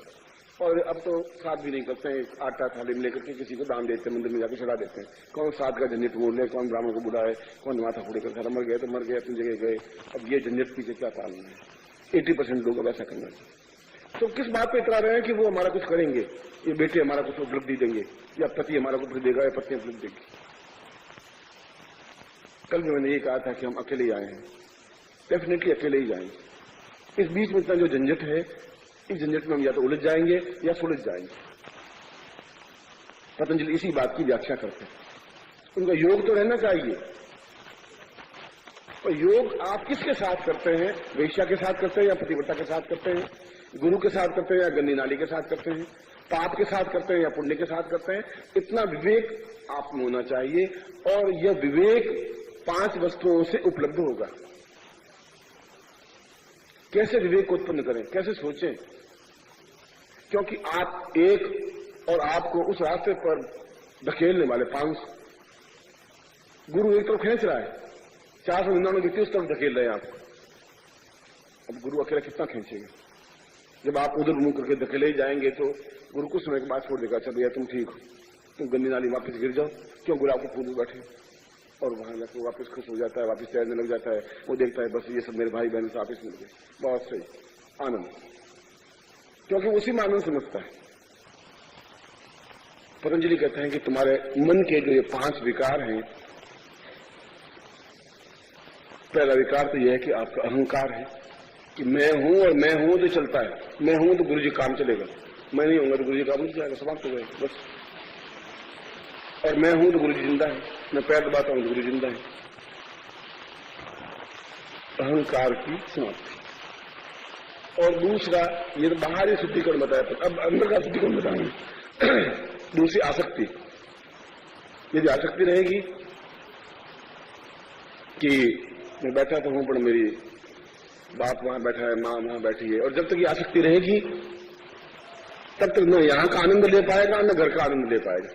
और अब तो श्राद्ध भी नहीं करते हैं, आटा थाली में लेकर के किसी को दान देते हैं, मंदिर में जाकर चढ़ा देते हैं। कौन श्राद्ध का झंझट मोड़ ले, कौन ब्राह्मण को बुलाए, कौन माथा फोड़े कर मर गए तो मर गए, अपनी जगह गए। अब ये झंझट पीछे क्या पालना है? 80% लोग अब ऐसा करना चाहिए। तो किस बात पे इतरा रहे हैं कि वो हमारा कुछ करेंगे, ये बेटे हमारा कुछ उपलब्धि देंगे, या पति हमारा कुछ देगा, या पत्नी उपलब्धि देगी। कल भी मैंने ये कहा था कि हम अकेले ही आए हैं, डेफिनेटली अकेले ही जाएंगे। इस बीच में इतना जो झंझट है, इस झंझट में हम या तो उलझ जाएंगे या सुलझ जाएंगे। पतंजलि इसी बात की व्याख्या करते हैं। उनका योग तो रहना चाहिए, और योग आप किसके साथ करते हैं? वेश्या के साथ करते हैं या पतिव्रता के साथ करते हैं? गुरु के साथ करते हैं या गंदी नाली के साथ करते हैं? पाप के साथ करते हैं या पुण्य के साथ करते हैं? इतना विवेक आप में होना चाहिए, और यह विवेक 5 वस्तुओं से उपलब्ध होगा। कैसे विवेक को उत्पन्न करें, कैसे सोचें? क्योंकि आप एक और आपको उस रास्ते पर धकेलने वाले 5 गुरु एक तरफ खींच रहा है, 499 व्यक्ति उस तरफ धकेल रहे हैं आपको। अब गुरु अकेला कितना खींचेगा? जब आप उधर मुंह करके धकेले ही जाएंगे तो गुरु कुछ समय के बाद छोड़ देगा, चल भैया तुम ठीक हो, तुम गंदी नाली वापस गिर जाओ। क्यों? गुरु आपको पूछ बैठे और वहां जाकर वापस खुश हो जाता है, वापस तैरने लग जाता है। वो देखता है बस ये सब मेरे भाई बहन से वापस मिल गए, बहुत सही, आनंद, क्योंकि उसी में आनंद समझता है। पतंजलि कहते हैं कि तुम्हारे मन के जो ये 5 विकार हैं, पहला विकार तो यह है कि आपका अहंकार है कि मैं हूं और मैं हूं तो चलता है, मैं हूं तो गुरु जी काम चलेगा, मैं नहीं हूंगा तो गुरु जी काम नहीं जाएगा, समाप्त हो जाएगा बस। और मैं हूं तो गुरु जी जिंदा है, मैं पैर दबाता हूं तो गुरु जी जिंदा है। अहंकार की समाप्ति। और दूसरा, ये तो बाहरी शुद्धिकरण बताया था, अब अंदर का शुद्धिकरण बताएंगे। दूसरी आसक्ति। यदि आसक्ति रहेगी कि मैं बैठा तो हूं पर मेरी बाप वहां बैठा है, मां वहां बैठी है, और जब तक ये आसक्ति रहेगी तब तक न यहां का आनंद ले पाएगा न घर का आनंद ले पाएगा।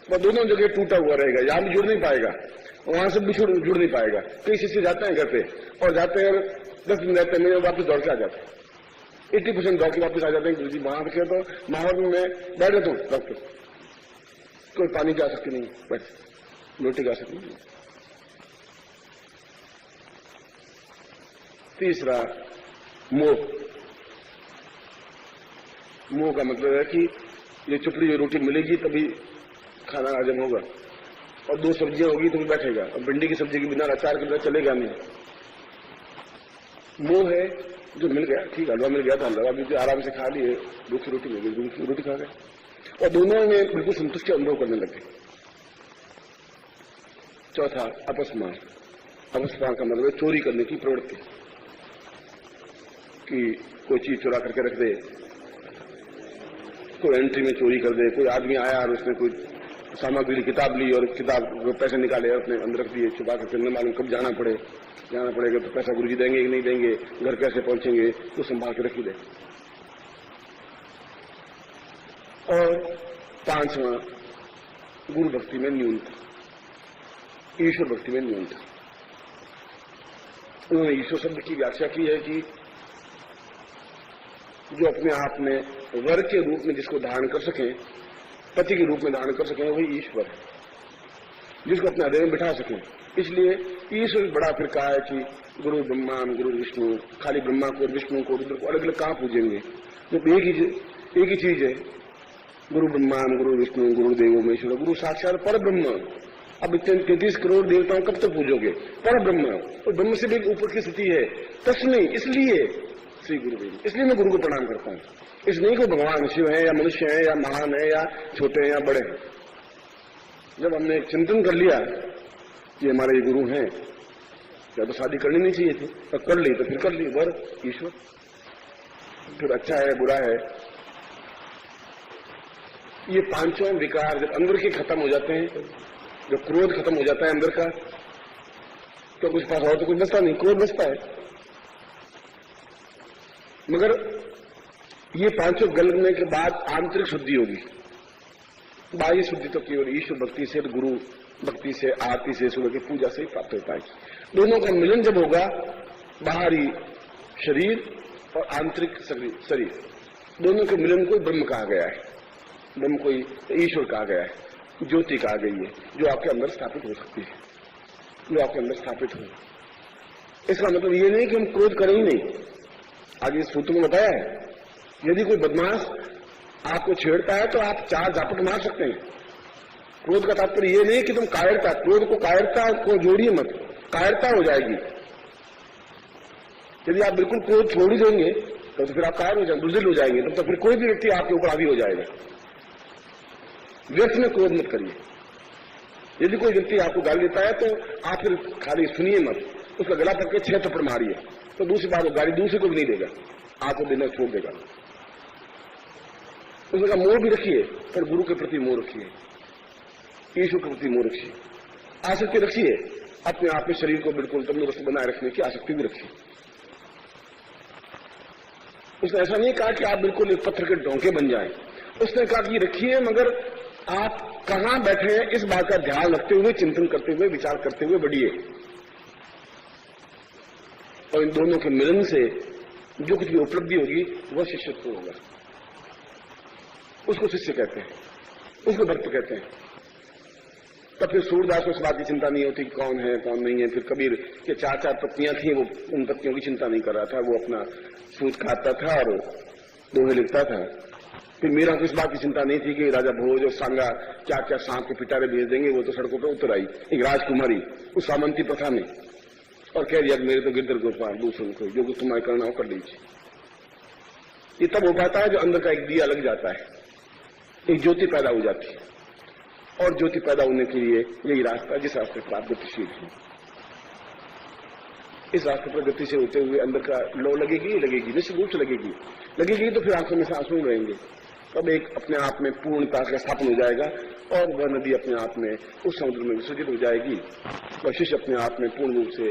वह दोनों जगह टूटा हुआ रहेगा, यहां भी जुड़ नहीं पाएगा, वहां से भी जुड़ नहीं पाएगा। कई शिष्य जाते हैं घर पे और जाते हैं 10 दिन रहते हैं, वापस दौड़ के आ जाते हैं, 80% दौड़ के वापस आ जाते हैं। गुरु जी वहां रखे तो माहौल में बैठ जाता हूं डॉक्टर, कोई पानी की आसक्ति नहीं, बस रोटी की आसक्ति नहीं। तीसरा मोह। मोह का मतलब है कि ये चुपड़ी जो रोटी मिलेगी तभी खाना हजम होगा, और 2 सब्जियां होगी तभी बैठेगा, और भिंडी की सब्जी के बिना अचार के बिना चलेगा नहीं। मोह है जो मिल गया, ठीक, हलवा मिल गया था, हलवा भी आराम से खा लिए, दूसरी रोटी मिल गई, दूसरी रोटी खा गए, और दोनों में बिल्कुल संतुष्टि अनुभव करने लगे। चौथा अपस्मार। अपस्मार का मतलब है चोरी करने की प्रवृत्ति, कि कोई चीज चुरा करके रख दे, कोई एंट्री में चोरी कर दे, कोई आदमी आया और उसने कोई सामग्री किताब ली और किताब पैसे निकाले और अपने अंदर रख दिए छुपा करके, न मालूम कब जाना पड़ेगा तो पैसा गुरुजी देंगे कि नहीं देंगे, घर कैसे पहुंचेंगे, तो संभाल के रख ही दे। और 5वां गुरु भक्ति में न्यूनता, ईश्वर भक्ति में न्यूनता। उन्होंने ईश्वर शब्द की व्याख्या की है कि जो अपने आप में वर के रूप में जिसको धारण कर सके, पति के रूप में धारण कर सके, वही ईश्वर है, जिसको अपने हृदय में बिठा सके। इसलिए ईश्वर बड़ा फिर कहा है कि गुरु ब्रह्मा गुरु विष्णु, खाली ब्रह्मा को विष्णु को रुद्र को अलग अलग कहां पूजेंगे, जब एक ही चीज है, गुरु ब्रह्मा गुरु विष्णु गुरुदेव महेश्वर, गुरु साक्षात पर ब्रह्म। अब 33 करोड़ देवताओं कब तक पूजोगे? पर ब्रह्म, और ब्रह्म से भी ऊपर की स्थिति है, तस्मै, इसलिए श्री गुरुदेव, इसलिए मैं गुरु को प्रणाम करता हूं। इस नहीं को भगवान शिव है या मनुष्य है या महान है या छोटे हैं या बड़े हैं। जब हमने चिंतन कर लिया कि हमारे ये गुरु हैं, या तो शादी करनी नहीं चाहिए थी, पर कर ली तो फिर कर ली, वर ईश्वर, फिर अच्छा है बुरा है। ये 5 विकार जब अंदर के खत्म हो जाते हैं, जब क्रोध खत्म हो जाता है अंदर का, तो कुछ पास और तो कुछ बचता नहीं, क्रोध बचता है। मगर ये 5 गलने के बाद आंतरिक शुद्धि होगी, बाह्य शुद्धि तो केवल ईश्वर भक्ति से, गुरु भक्ति से, आरती से, सूर्य की पूजा से ही प्राप्त होता है। दोनों का मिलन जब होगा, बाहरी शरीर और आंतरिक शरीर, दोनों के मिलन को ब्रह्म कहा गया है, ब्रह्म को ईश्वर कहा गया है, ज्योति कहा गई है, जो आपके अंदर स्थापित हो सकती है, जो आपके अंदर स्थापित हो। इसका मतलब ये नहीं कि हम क्रोध करें ही नहीं। आगे इस सूत्र में बताया है, यदि कोई बदमाश आपको छेड़ता है तो आप 4 झापट मार सकते हैं। क्रोध का तात्पर्य ये नहीं कि तुम कायरता, क्रोध को कायरता को जोड़िए मत, कायरता हो जाएगी। यदि आप बिल्कुल क्रोध छोड़ ही देंगे तो फिर आप कायर हो जाएंगे, बुज़दिल हो जाएंगे, तब तो फिर कोई भी व्यक्ति आपके ऊपर हावी हो जाएगा। व्यर्थ में क्रोध मत करिए। यदि कोई व्यक्ति आपको गाली देता है तो आप फिर खाली सुनिए मत, उसका गला पकड़ के 6 थप्पड़ मारिए, तो दूसरी बात वो गाली दूसरे को भी नहीं देगा, आपको देना छोड़ देगा। उसका मोह भी रखिए, पर गुरु के प्रति मोह रखिए, ईश्वर के प्रति मोह रखिए, आसक्ति रखिए, अपने आप में शरीर को बिल्कुल तंदुरुस्त बनाए रखने की आसक्ति भी रखिए। उसने ऐसा नहीं कहा कि आप बिल्कुल एक पत्थर के डोंके बन जाएं, उसने कहा कि रखिए, मगर आप कहां बैठे हैं इस बात का ध्यान रखते हुए, चिंतन करते हुए, विचार करते हुए बढ़िए। और इन दोनों के मिलन से जो कुछ भी उपलब्धि होगी वह शिष्यत्व होगा। उसको शिष्य कहते हैं, उसको भक्त कहते हैं। तब फिर सूरदास को इस बात की चिंता नहीं होती कि कौन है कौन नहीं है। फिर कबीर के 4 पत्नियां थी, वो उन पत्नियों की चिंता नहीं कर रहा था, वो अपना सूत खाता था और दोहे लिखता था। फिर मीरा को इस बात की चिंता नहीं थी कि राजा भोज और सांगा क्या क्या सांप के पिटारे भेज देंगे, वो तो सड़कों पर उतर आई एक राजकुमारी उस सामंती प्रथा में, और कह दिया मेरे तो गिरधर गोपाल दूसरों को जो कुछ तुम्हारे करना हो कर लीजिए। ये तब हो पाता है जो अंदर का एक दिया लग जाता है, एक ज्योति पैदा हो जाती है, और ज्योति पैदा होने के लिए यही रास्ता जिस रास्ते पर आप गतिशील है, इस रास्ते पर गति से होते हुए अंदर का लो लगेगी निश्चित रूप से लगेगी तो फिर आंखों में से आंसू रहेंगे। तब एक अपने आप में पूर्णता का स्थापन हो जाएगा, और वह नदी अपने आप में उस समुद्र में विसर्जित हो जाएगी, वह शिष्य अपने आप में पूर्ण रूप से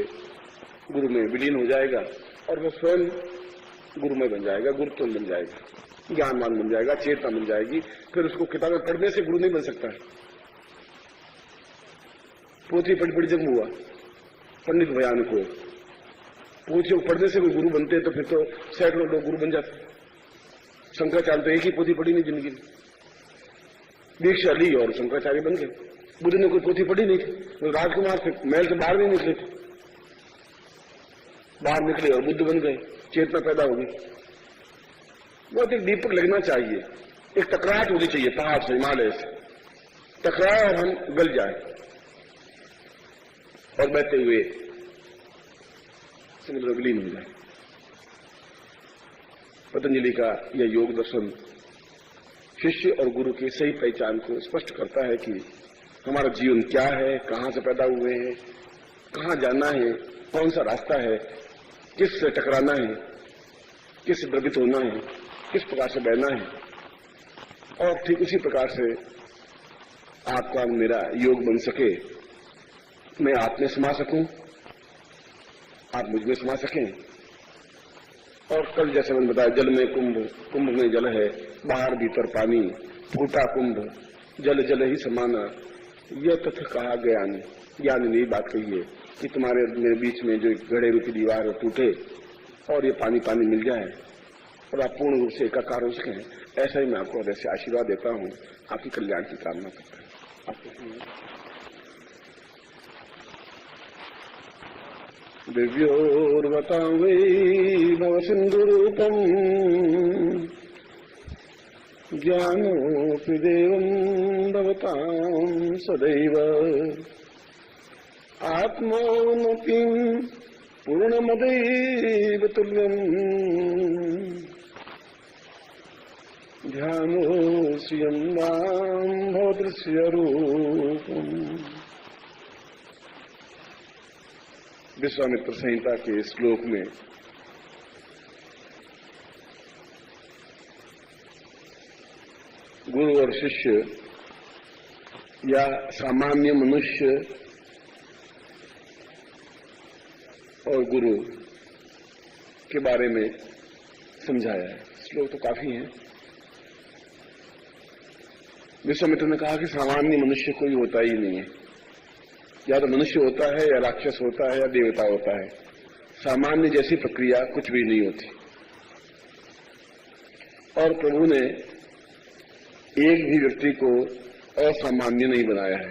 गुरु में विलीन हो जाएगा, और वह स्वयं गुरुमय बन जाएगा, गुरुत्व बन जाएगा, ज्ञानवान बन जाएगा, चेतना बन जाएगी। फिर उसको किताबें पढ़ने से गुरु नहीं बन सकता है। पोथी पढ़ जब हुआ पंडित भयान को, पोथियों पढ़ने से कोई गुरु बनते तो फिर तो सैकड़ों लोग गुरु बन जाते। शंकराचार्य तो एक ही पोथी पढ़ी नहीं जिंदगी में, दीक्षा ली और शंकराचार्य बन गए। बुद्ध ने कोई पोथी पढ़ी नहीं थी, तो राजकुमार थे, महल से बाहर नहीं निकले थे, बाहर निकले और बुद्ध बन गए, चेतना पैदा हो गई। बहुत एक दीपक लगना चाहिए, एक टकराहट होनी चाहिए पहाड़ से, हिमालय से टकराए और हम गल जाए और बहते हुए समुद्र में विलीन हो जाए। पतंजलि का यह योग दर्शन शिष्य और गुरु की सही पहचान को स्पष्ट करता है कि हमारा जीवन क्या है, कहां से पैदा हुए हैं, कहां जाना है, कौन सा रास्ता है, किस से टकराना है, किस से द्रवित होना है, किस प्रकार से बहना है। और ठीक उसी प्रकार से आपका मेरा योग बन सके, मैं आप में समा सकूं, आप मुझ में समा सकें। और कल जैसे मैंने बताया, जल में कुंभ, कुंभ में जल है, बाहर भीतर पानी, फूटा कुंभ, जल जल ही समाना, यह तथ्य कहा ज्ञान। ज्ञान ने यही बात कही है कि तुम्हारे मेरे बीच में जो गढ़े रूपी दीवार टूटे और ये पानी पानी मिल जाए और आप पूर्ण रूप से एकाकार हो सकें। ऐसा ही मैं आपको हृदय से आशीर्वाद देता हूं, आपकी कल्याण की कामना करता हूं। दिव्योर्वतां वै भव सिन्धुरूपम् ज्ञानोऽपि देवं भवतां सदैव आत्मोन्नतिं पूर्णमदैव तुल्यम् ध्यानोऽस्यं मां भवदृश्य रूपम्। विश्वामित्र संहिता के श्लोक में गुरु और शिष्य या सामान्य मनुष्य और गुरु के बारे में समझाया है। श्लोक तो काफी हैं। विश्वामित्र ने कहा कि सामान्य मनुष्य कोई होता ही नहीं है, या तो मनुष्य होता है या राक्षस होता है या देवता होता है। सामान्य जैसी प्रक्रिया कुछ भी नहीं होती। और प्रभु ने एक भी व्यक्ति को असामान्य नहीं बनाया है,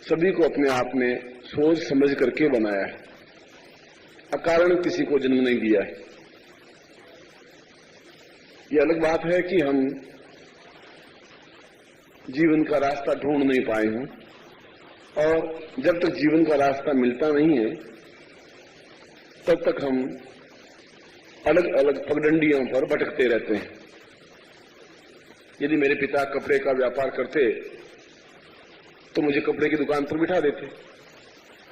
सभी को अपने आप में सोच समझ करके बनाया है, अकारण किसी को जन्म नहीं दिया है। ये अलग बात है कि हम जीवन का रास्ता ढूंढ नहीं पाए हों, और जब तक जीवन का रास्ता मिलता नहीं है तब तक हम अलग अलग पगडंडियों पर भटकते रहते हैं। यदि मेरे पिता कपड़े का व्यापार करते तो मुझे कपड़े की दुकान पर बिठा देते,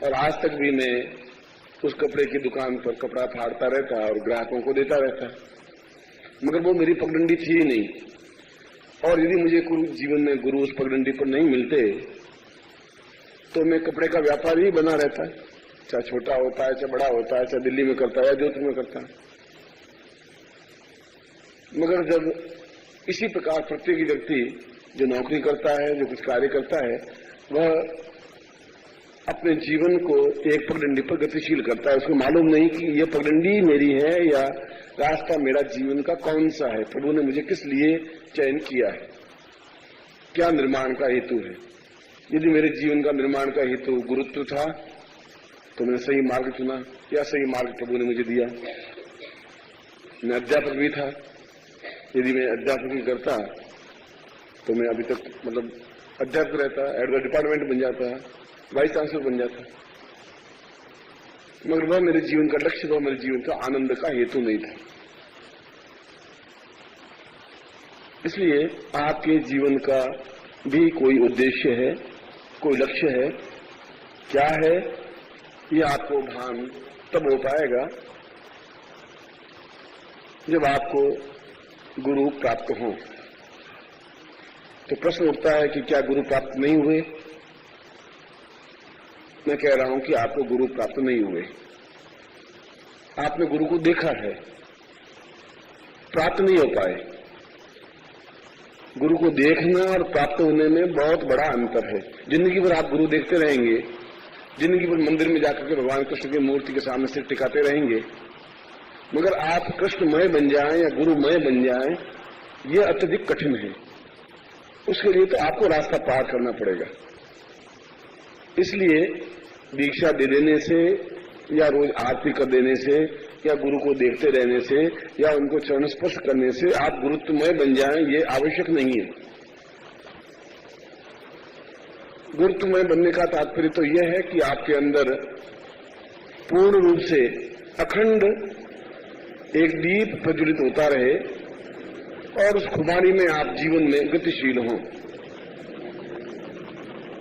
और आज तक भी मैं उस कपड़े की दुकान पर कपड़ा फाड़ता रहता और ग्राहकों को देता रहता, मगर वो मेरी पगडंडी थी ही नहीं। और यदि मुझे जीवन में गुरु उस पगडंडी पर नहीं मिलते तो मैं कपड़े का व्यापारी ही बना रहता है, चाहे छोटा होता है, चाहे बड़ा होता है, चाहे दिल्ली में करता है या जोधपुर में करता है। मगर जब इसी प्रकार प्रत्येक व्यक्ति जो नौकरी करता है, जो कुछ कार्य करता है, वह अपने जीवन को एक पगडंडी पर गतिशील करता है। उसको मालूम नहीं कि यह पगडंडी मेरी है या रास्ता मेरा जीवन का कौन सा है, प्रभु ने मुझे किस लिए चयन किया है, क्या निर्माण का हेतु है। यदि मेरे जीवन का निर्माण का हेतु गुरुत्व था तो मैंने सही मार्ग चुना, या सही मार्ग प्रभु ने मुझे दिया। मैं अध्यापक भी था, यदि मैं अध्यापक भी करता तो मैं अभी तक अध्यापक रहता, हेड ऑफ डिपार्टमेंट बन जाता, वाइस चांसलर बन जाता, मगर वह मेरे जीवन का लक्ष्य, वह मेरे जीवन का आनंद का हेतु नहीं था। इसलिए आपके जीवन का भी कोई उद्देश्य है, कोई लक्ष्य है। क्या है यह आपको भान तब हो पाएगा जब आपको गुरु प्राप्त हो। तो प्रश्न उठता है कि क्या गुरु प्राप्त नहीं हुए? मैं कह रहा हूं कि आपको गुरु प्राप्त नहीं हुए। आपने गुरु को देखा है, प्राप्त नहीं हो पाए। गुरु को देखना और प्राप्त होने में बहुत बड़ा अंतर है। जिंदगी भर आप गुरु देखते रहेंगे, जिंदगी भर मंदिर में जाकर के भगवान कृष्ण की मूर्ति के सामने सिर टिकाते रहेंगे, मगर आप कृष्णमय बन जाएं या गुरुमय बन जाएं, यह अत्यधिक कठिन है। उसके लिए तो आपको रास्ता पार करना पड़ेगा। इसलिए दीक्षा दे देने से या रोज आरती कर देने से या गुरु को देखते रहने से या उनको चरण स्पर्श करने से आप गुरुत्वमय बन जाएं, ये आवश्यक नहीं है। गुरुत्वमय बनने का तात्पर्य तो यह है कि आपके अंदर पूर्ण रूप से अखंड एक दीप प्रज्वलित होता रहे और उस खुमारी में आप जीवन में गतिशील हों।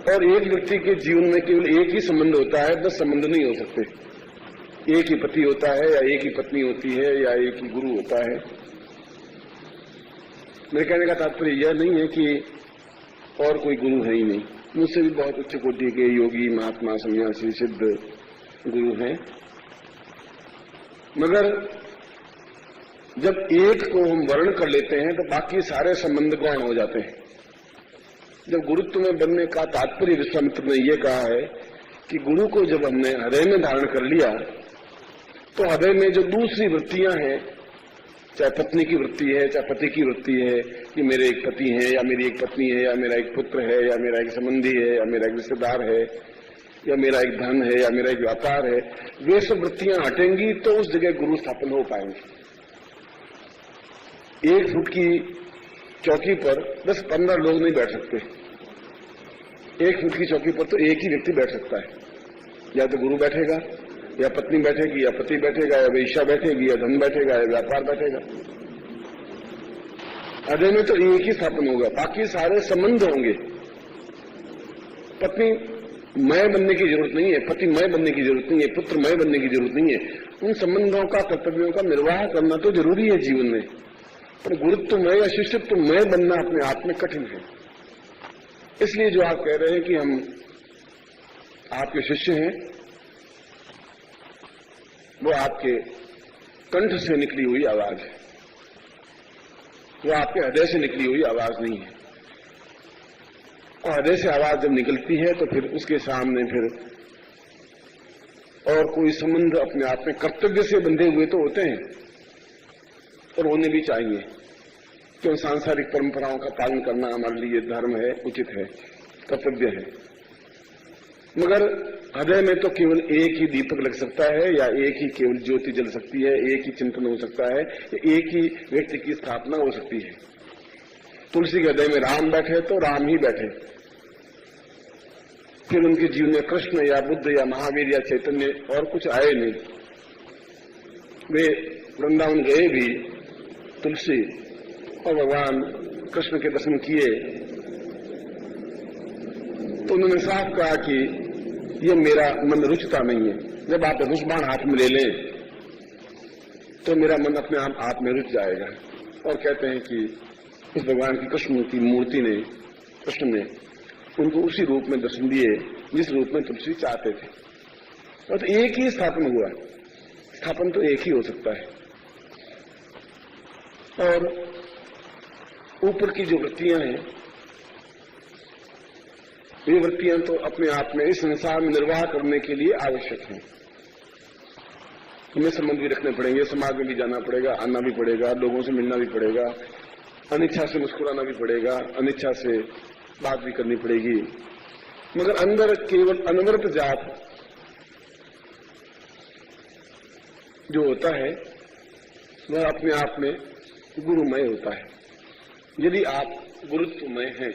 और एक व्यक्ति के जीवन में केवल एक ही संबंध होता है, 10 संबंध नहीं हो सकते। एक ही पति होता है या एक ही पत्नी होती है या एक ही गुरु होता है। मेरे कहने का तात्पर्य यह नहीं है कि और कोई गुरु है ही नहीं। मुझसे भी बहुत उच्च कोटि के योगी, महात्मा, सन्यासी, सिद्ध गुरु हैं, मगर जब एक को हम वर्ण कर लेते हैं तो बाकी सारे संबंध गौण हो जाते हैं। जब गुरुत्व में बनने का तात्पर्य विश्वामित्र ने यह कहा है कि गुरु को जब हमने हृदय में धारण कर लिया तो हृदय में जो दूसरी वृत्तियां हैं, चाहे पत्नी की वृत्ति है, चाहे पति की वृत्ति है कि मेरे एक पति है या मेरी एक पत्नी है या मेरा एक पुत्र है या मेरा एक संबंधी है या मेरा एक रिश्तेदार है या मेरा एक धन है या मेरा एक व्यापार है, वे सब वृत्तियां हटेंगी तो उस जगह गुरु स्थापन हो पाएंगे। 1 फुट की चौकी पर 10-15 लोग नहीं बैठ सकते। 1 फुट की चौकी पर तो एक ही व्यक्ति बैठ सकता है। या तो गुरु बैठेगा या पत्नी बैठेगी या पति बैठेगा या वेश्या बैठेगी या धन बैठेगा या व्यापार बैठेगा। हृदय में तो एक ही स्थापन होगा, बाकी सारे संबंध होंगे। पत्नी मय बनने की जरूरत नहीं है, पति मय बनने की जरूरत नहीं है, पुत्र मय बनने की जरूरत नहीं है। उन संबंधों का, कर्तव्यों का निर्वाह करना तो जरूरी है जीवन में, पर गुरुत्वमय या शिष्यत्वमय बनना अपने आप में कठिन है। इसलिए जो आप कह रहे हैं कि हम आपके शिष्य हैं, वो आपके कंठ से निकली हुई आवाज है, वो आपके हृदय से निकली हुई आवाज नहीं है। और हृदय से आवाज जब निकलती है तो फिर उसके सामने फिर और कोई संबंध अपने आप में कर्तव्य से बंधे हुए तो होते हैं और होने भी चाहिए, क्यों सांसारिक परंपराओं का पालन करना हमारे लिए धर्म है, उचित है, कर्तव्य है। मगर हृदय में तो केवल एक ही दीपक लग सकता है या एक ही केवल ज्योति जल सकती है, एक ही चिंतन हो सकता है, एक ही व्यक्ति की स्थापना हो सकती है। तुलसी के हृदय में राम बैठे तो राम ही बैठे, फिर उनके जीवन में कृष्ण या बुद्ध या महावीर या चैतन्य और कुछ आए नहीं। वे वृंदावन गए भी तुलसी और भगवान कृष्ण के दर्शन किए तो उन्होंने साफ कहा कि ये मेरा मन रुचता नहीं है। जब आप धनुष बाण हाथ में ले लें तो मेरा मन अपने आप हाथ में रुच जाएगा। और कहते हैं कि इस भगवान की कृष्ण की मूर्ति ने, कृष्ण ने उनको उसी रूप में दर्शन दिए जिस रूप में तुलसी चाहते थे। और तो एक ही स्थापन हुआ, स्थापन तो एक ही हो सकता है। और ऊपर की जो वृत्तियां हैं, ये वृत्तियां तो अपने आप में इस संसार में निर्वाह करने के लिए आवश्यक हैं। हमें संबंध भी रखने पड़ेंगे, समाज में भी जाना पड़ेगा, आना भी पड़ेगा, लोगों से मिलना भी पड़ेगा, अनिच्छा से मुस्कुराना भी पड़ेगा, अनिच्छा से बात भी करनी पड़ेगी। मगर अंदर केवल अनवरत जाप जो होता है वह अपने आप में गुरुमय होता है। यदि आप गुरुत्वमय हैं,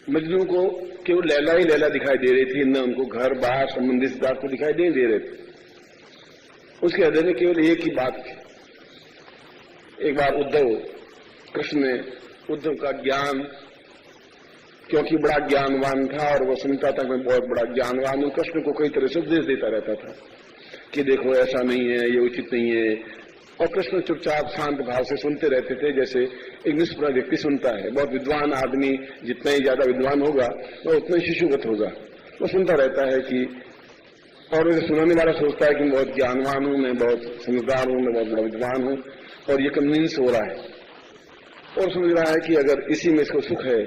मजनू को केवल लैला ही लैला दिखाई दे रही थी, न उनको घर बाहर संबंधी रिश्तेदार को दिखाई नहीं दे रहे थे। उसके हृदय में केवल एक ही बात थी। एक बार कृष्ण ने उद्धव का ज्ञान, क्योंकि बड़ा ज्ञानवान था और वो सुनता था मैं बहुत बड़ा ज्ञानवान हूं, कृष्ण को कई तरह से उपदेश देता रहता था कि देखो ऐसा नहीं है, ये उचित नहीं है। और कृष्ण चुपचाप शांत भाव से सुनते रहते थे, जैसे एक निष्पन्न व्यक्ति सुनता है। बहुत विद्वान आदमी जितना ही ज्यादा विद्वान होगा वो उतना ही शिशुगत होगा, वो सुनता रहता है कि, और सुनाने वाला सोचता है कि मैं बहुत ज्ञानवान हूं, मैं बहुत समझदार हूं, मैं बहुत बड़ा विद्वान हूं, और ये कन्विंस हो रहा है और समझ रहा है कि अगर इसी में इसको सुख है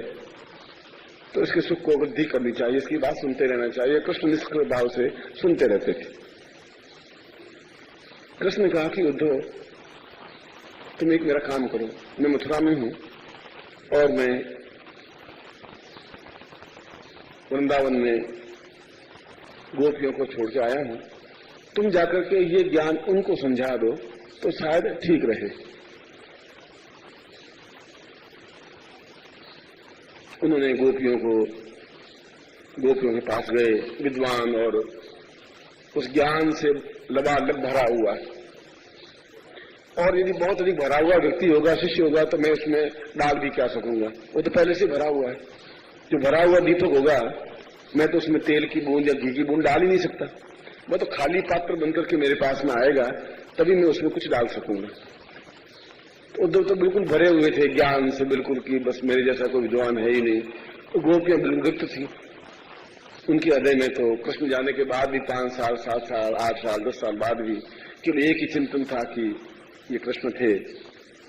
तो इसके सुख को वृद्धि करनी चाहिए, इसकी बात सुनते रहना चाहिए। कृष्ण निष्क्रिय भाव से सुनते रहते थे। कृष्ण ने कहा कि उद्धव तुम एक मेरा काम करो, मैं मथुरा में हूं और मैं वृंदावन में गोपियों को छोड़ के आया हूं, तुम जाकर के ये ज्ञान उनको समझा दो तो शायद ठीक रहे। उन्होंने गोपियों के पास गए, विद्वान और उस ज्ञान से लबालब भरा हुआ, और यदि बहुत अधिक भरा हुआ व्यक्ति होगा, शिष्य होगा, तो मैं उसमें डाल भी क्या सकूंगा, वो तो पहले से भरा हुआ है। जो भरा हुआ दीपक होगा, मैं तो उसमें तेल की बूंद या घी की बूंद डाल ही नहीं सकता। मैं तो खाली पात्र बनकर के मेरे पास में आएगा तभी मैं उसमें कुछ डाल सकूंगा। तो उद्धव तो बिल्कुल भरे हुए थे ज्ञान से, बिल्कुल कि बस मेरे जैसा कोई विद्वान है ही नहीं। तो गोपियां बिल्कुल रिक्त थी उनके हृदय में। तो कृष्ण जाने के बाद भी 5 साल, 7 साल, 8 साल, 10 साल बाद भी केवल एक ही चिंतन था कि ये कृष्ण थे,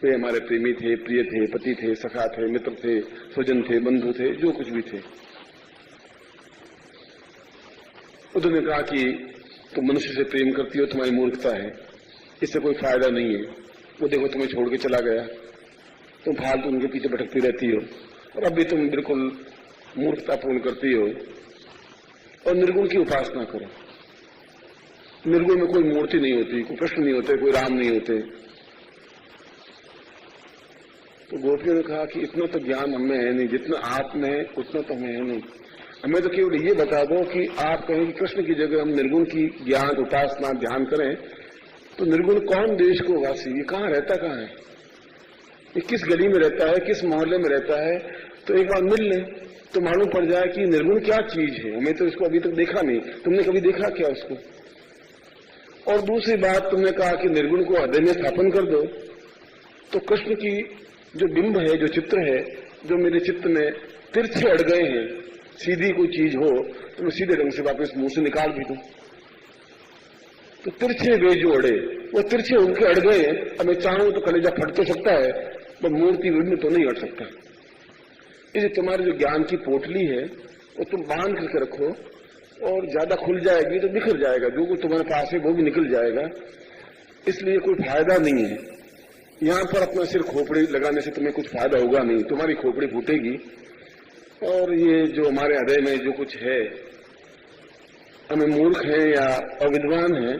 वे हमारे प्रेमी थे, प्रिय थे, पति थे, सखा थे, मित्र थे, स्वजन थे, बंधु थे, जो कुछ भी थे। उद्धव ने कहा कि तुम मनुष्य से प्रेम करती हो, तुम्हारी मूर्खता है, इससे कोई फायदा नहीं है। वो देखो तुम्हें छोड़ के चला गया, तुम फालतू उनके पीछे भटकती रहती हो, और अब भी तुम बिल्कुल मूर्खतापूर्ण करती हो। और निर्गुण की उपासना करो। निर्गुण में कोई मूर्ति नहीं होती, कोई कृष्ण नहीं होते, कोई राम नहीं होते। तो गोपियों ने कहा कि इतना तो ज्ञान हमें है नहीं, जितना आप में है उतना तो हमें है नहीं। हमें तो केवल ये बता दो कि आप कहें कि कृष्ण की जगह हम निर्गुण की ज्ञान, उपासना, ध्यान करें, तो निर्गुण कौन देश को वासी, ये कहाँ रहता, कहाँ है, ये किस गली में रहता है, किस मोहल्ले में रहता है, तो एक बार मिल लें तो मालूम पड़ जाए कि निर्गुण क्या चीज है। हमें तो इसको अभी तक देखा नहीं, तुमने कभी देखा क्या उसको? और दूसरी बात, तुमने कहा कि निर्गुण को हृदय में स्थापन कर दो, तो कृष्ण की जो बिंब है, जो चित्र है, जो मेरे चित्र में तिरछे अड़ गए हैं, सीधी कोई चीज हो तो मैं सीधे ढंग से वापस मुंह से निकाल भी दूं। तो तिरछे वे जो अड़े, वो तिरछे उनके अड़ गए हैं। अब मैं चाहूं तो कलेजा फट तो सकता है, पर मूर्ति विघ्न तो नहीं अड़ सकता। इसलिए तुम्हारी जो ज्ञान की पोटली है वो तुम बांध करके रखो, और ज्यादा खुल जाएगी तो बिखर जाएगा, जो कुछ तुम्हारे पास है वो भी निकल जाएगा। इसलिए कोई फायदा नहीं है यहां पर अपना सिर खोपड़ी लगाने से, तुम्हें कुछ फायदा होगा नहीं, तुम्हारी खोपड़ी फूटेगी। और ये जो हमारे हृदय में जो कुछ है, हमें मूर्ख हैं या अविद्वान हैं,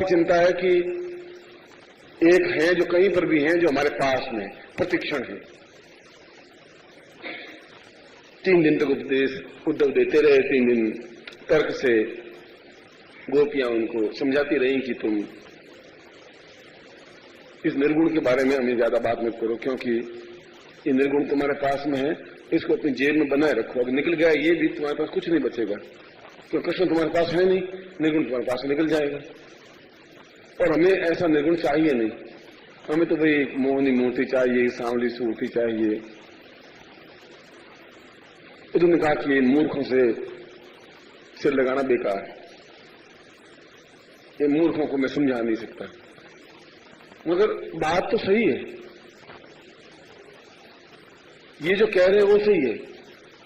चिंता है कि एक है जो कहीं पर भी हैं, जो हमारे पास में प्रतिक्षण है। 3 दिन तक उपदेश उद्धव देते रहे, 3 दिन तर्क से गोपियां उनको समझाती रही कि तुम इस निर्गुण के बारे में हमें ज्यादा बात मत करो, क्योंकि ये निर्गुण तुम्हारे पास में है, इसको अपनी जेब में बनाए रखो। अगर निकल गया ये भी, तुम्हारे पास कुछ नहीं बचेगा, क्योंकि कृष्ण तुम्हारे पास है नहीं, निर्गुण तुम्हारे पास निकल जाएगा। और हमें ऐसा निर्गुण चाहिए नहीं, हमें तो भाई मोहनी मूर्ति चाहिए, सांवली सूरती चाहिए। उन्होंने कहा कि मूर्खों से सिर लगाना बेकार है, ये मूर्खों को मैं समझा नहीं सकता। मगर बात तो सही है, ये जो कह रहे हैं वो सही है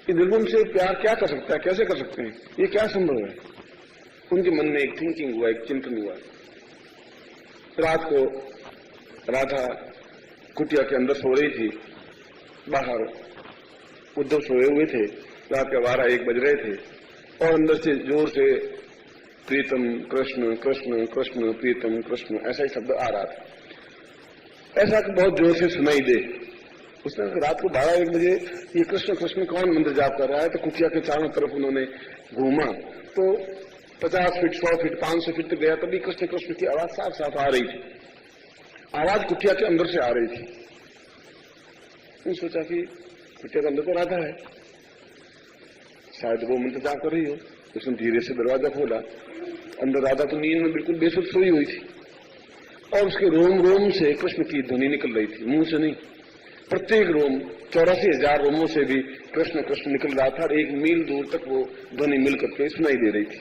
कि निर्गुण से प्यार क्या कर सकता है, कैसे कर सकते हैं, ये क्या संभव है। उनके मन में एक थिंकिंग हुआ, एक चिंतन हुआ। रात को राधा कुटिया के अंदर सो रही थी, बाहर उद्धव सोए हुए थे। रात के 12-1 बज रहे थे, और अंदर से जोर से प्रीतम कृष्ण कृष्ण कृष्ण प्रीतम कृष्ण ऐसा ही शब्द आ रहा था, ऐसा कि बहुत जोर से सुनाई दे। उसने रात को 12-1 बजे ये कृष्ण कृष्ण कौन मंत्र जाप कर रहा है, तो कुटिया के चारों तरफ उन्होंने घूमा, तो 50 फीट, 100 फीट, 500 फीट तक गया, तभी कृष्ण कृष्ण की आवाज साफ साफ आ रही थी। आवाज कुटिया के अंदर से आ रही थी। उसने सोचा कि कुटिया के अंदर तो राधा है, शायद वो मंत्र जाप कर रही हो। उसने धीरे से दरवाजा खोला, अंदर राधा तो नींद में बिल्कुल बेसुध सोई हुई थी, और उसके रोम रोम से कृष्ण की ध्वनि निकल रही थी, मुंह से नहीं। प्रत्येक रोम, 84,000 रोमों से भी कृष्ण कृष्ण निकल रहा था, और 1 मील दूर तक वो ध्वनि मिलकर के सुनाई दे रही थी।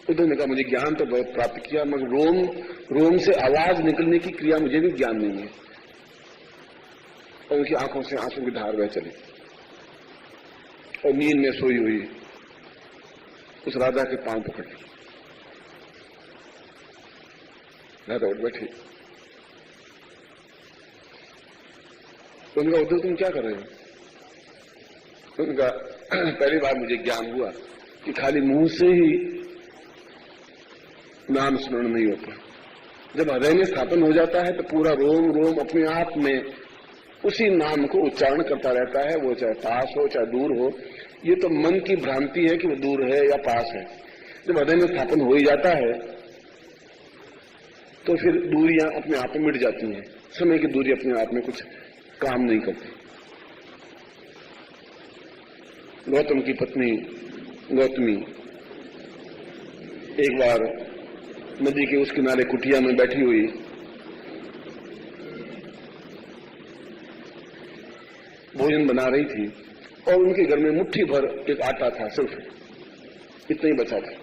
उद्धव ने कहा मुझे ज्ञान तो बहुत प्राप्त किया, मगर रोम से आवाज निकलने की क्रिया मुझे भी ज्ञान नहीं है। और उनकी आंखों से आंसू की धार बह चली, और नींद में सोई हुई उस राधा के पांव पकड़ ली। राधा उठ बैठी। उनका उद्धव तुम क्या कर रहे हो? उनका पहली बार मुझे ज्ञान हुआ कि खाली मुंह से ही नाम स्मरण नहीं होता। जब हृदय में स्थापन हो जाता है तो पूरा रोम रोम अपने आप में उसी नाम को उच्चारण करता रहता है, वो चाहे पास हो चाहे दूर हो। ये तो मन की भ्रांति है कि वो दूर है या पास है। जब हृदय में स्थापन हो ही जाता है तो फिर दूरियां अपने आप में मिट जाती हैं। समय की दूरी अपने आप में कुछ काम नहीं करती। गौतम की पत्नी गौतमी एक बार नदी के उस किनारे कुटिया में बैठी हुई भोजन बना रही थी और उनके घर में मुट्ठी भर एक आटा था, सिर्फ इतना ही बचा था।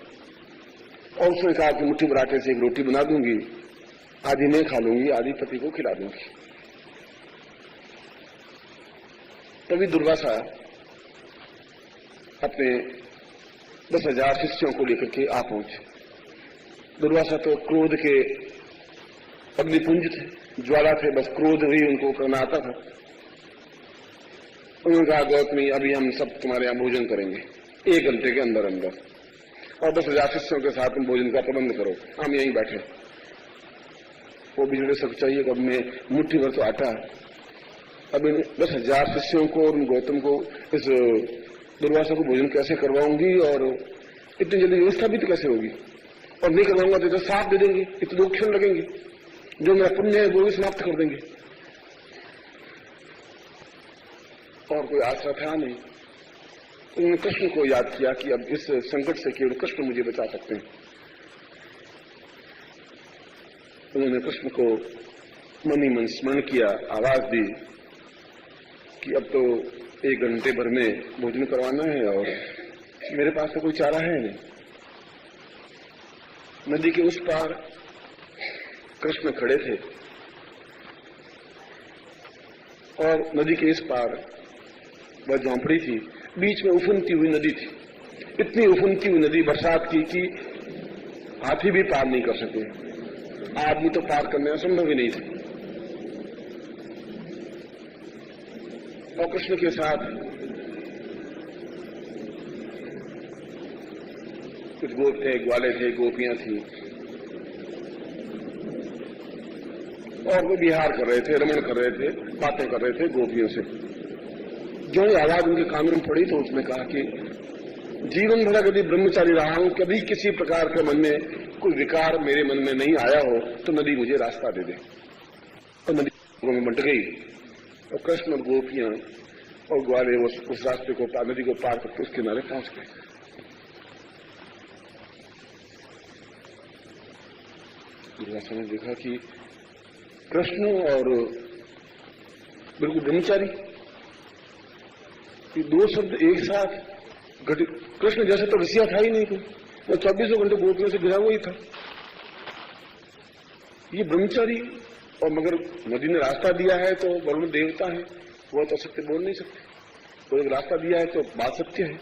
और उसने कहा कि मुट्ठी भर आटे से एक रोटी बना दूंगी, आधी मैं खा लूंगी, आधी पति को खिला दूंगी। तभी दुर्वासा अपने 10,000 शिष्यों को लेकर के आ पहुंचे। दुर्वासा तो क्रोध के अग्निपुंज थे, ज्वाला थे, बस क्रोध ही उनको करना आता था। उन्होंने कहा गौतमी अभी हम सब तुम्हारे यहां भोजन करेंगे 1 घंटे के अंदर अंदर, और 10,000 शिष्यों के साथ तुम भोजन का प्रबंध करो, हम यहीं बैठे। वो बिजली सब चाहिए कि अब मैं मुट्ठी भर तो आटा, अब इन 10,000 शिष्यों को और गौतम को, इस दुर्वासा को भोजन कैसे करवाऊंगी और इतनी जल्दी व्यवस्था भी तो कैसे होगी, और नहीं करवाऊंगा तो साथ दे देंगे, इतने 2 क्षण लगेंगे, जो मेरा पुण्य है वो भी समाप्त कर देंगे। और कोई आशा था नहीं। उन्होंने कृष्ण को याद किया कि अब इस संकट से केवल कृष्ण मुझे बचा सकते हैं। उन्होंने कृष्ण को मन ही मन स्मरण किया, आवाज दी कि अब तो 1 घंटे भर में भोजन करवाना है और मेरे पास तो कोई चारा है नहीं। नदी के उस पार कृष्ण खड़े थे और नदी के इस पार वह झोंपड़ी थी, बीच में उफनती हुई नदी थी। इतनी उफनती हुई नदी बरसात की कि हाथी भी पार नहीं कर सके, आदमी तो पार करने असंभव ही नहीं थे। और कृष्ण के साथ कुछ गोप थे, ग्वाले थे, गोपियां थी, और वो विहार कर रहे थे, रमण कर रहे थे, बातें कर रहे थे गोपियों से। जो आवाज उनके कान में पड़ी तो उसने कहा कि जीवन भर कभी ब्रह्मचारी रहा हूं, कभी किसी प्रकार के मन में कोई विकार मेरे मन में नहीं आया हो, तो नदी मुझे रास्ता दे दे। और नदी में बंट गई और कृष्ण और गोपियां और ग्वाले उस रास्ते को नदी को पार करके उस किनारे पहुंच गए। दुर्वासा ने देखा कि कृष्ण और बिल्कुल ब्रह्मचारी, ये 2 शब्द एक साथ घटित। कृष्ण जैसे तो रसिया था ही नहीं, कोई वो 24 घंटे गोपियों से गिरा हुआ ही था। ये ब्रह्मचारी, और मगर नदी ने रास्ता दिया है तो वरुण देवता है, वो तो सत्य बोल नहीं सकते। तो एक रास्ता दिया है तो बात सत्य है।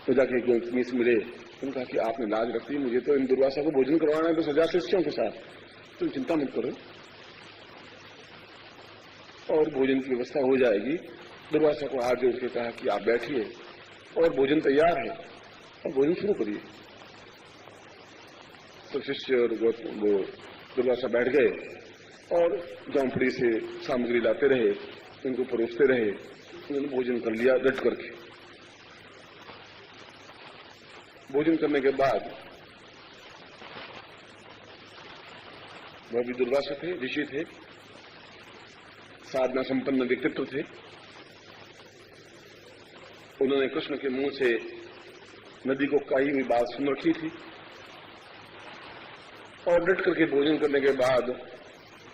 तो जाके गोपी से मिले, उन्होंने कहा कि आपने लाज रख दी, मुझे तो इन दुर्वासा को भोजन करवाना है 10,000 शिष्यों के साथ, तुम चिंता मत करो और भोजन की व्यवस्था हो जाएगी। दुर्वासा को हाथ जोड़ के कहा कि आप बैठिए और भोजन तैयार है और भोजन शुरू करिए। तो शिष्य और वो दुर्वासा बैठ गए और झोंपड़ी से सामग्री लाते रहे, उनको परोसते रहे। उन्होंने भोजन कर लिया डट करके। भोजन करने के बाद वह भी दुर्वासा थे, ऋषि थे, साधना संपन्न व्यक्तित्व थे। उन्होंने कृष्ण के मुंह से नदी को कही हुई बात सुन रखी थी और डट करके भोजन करने के बाद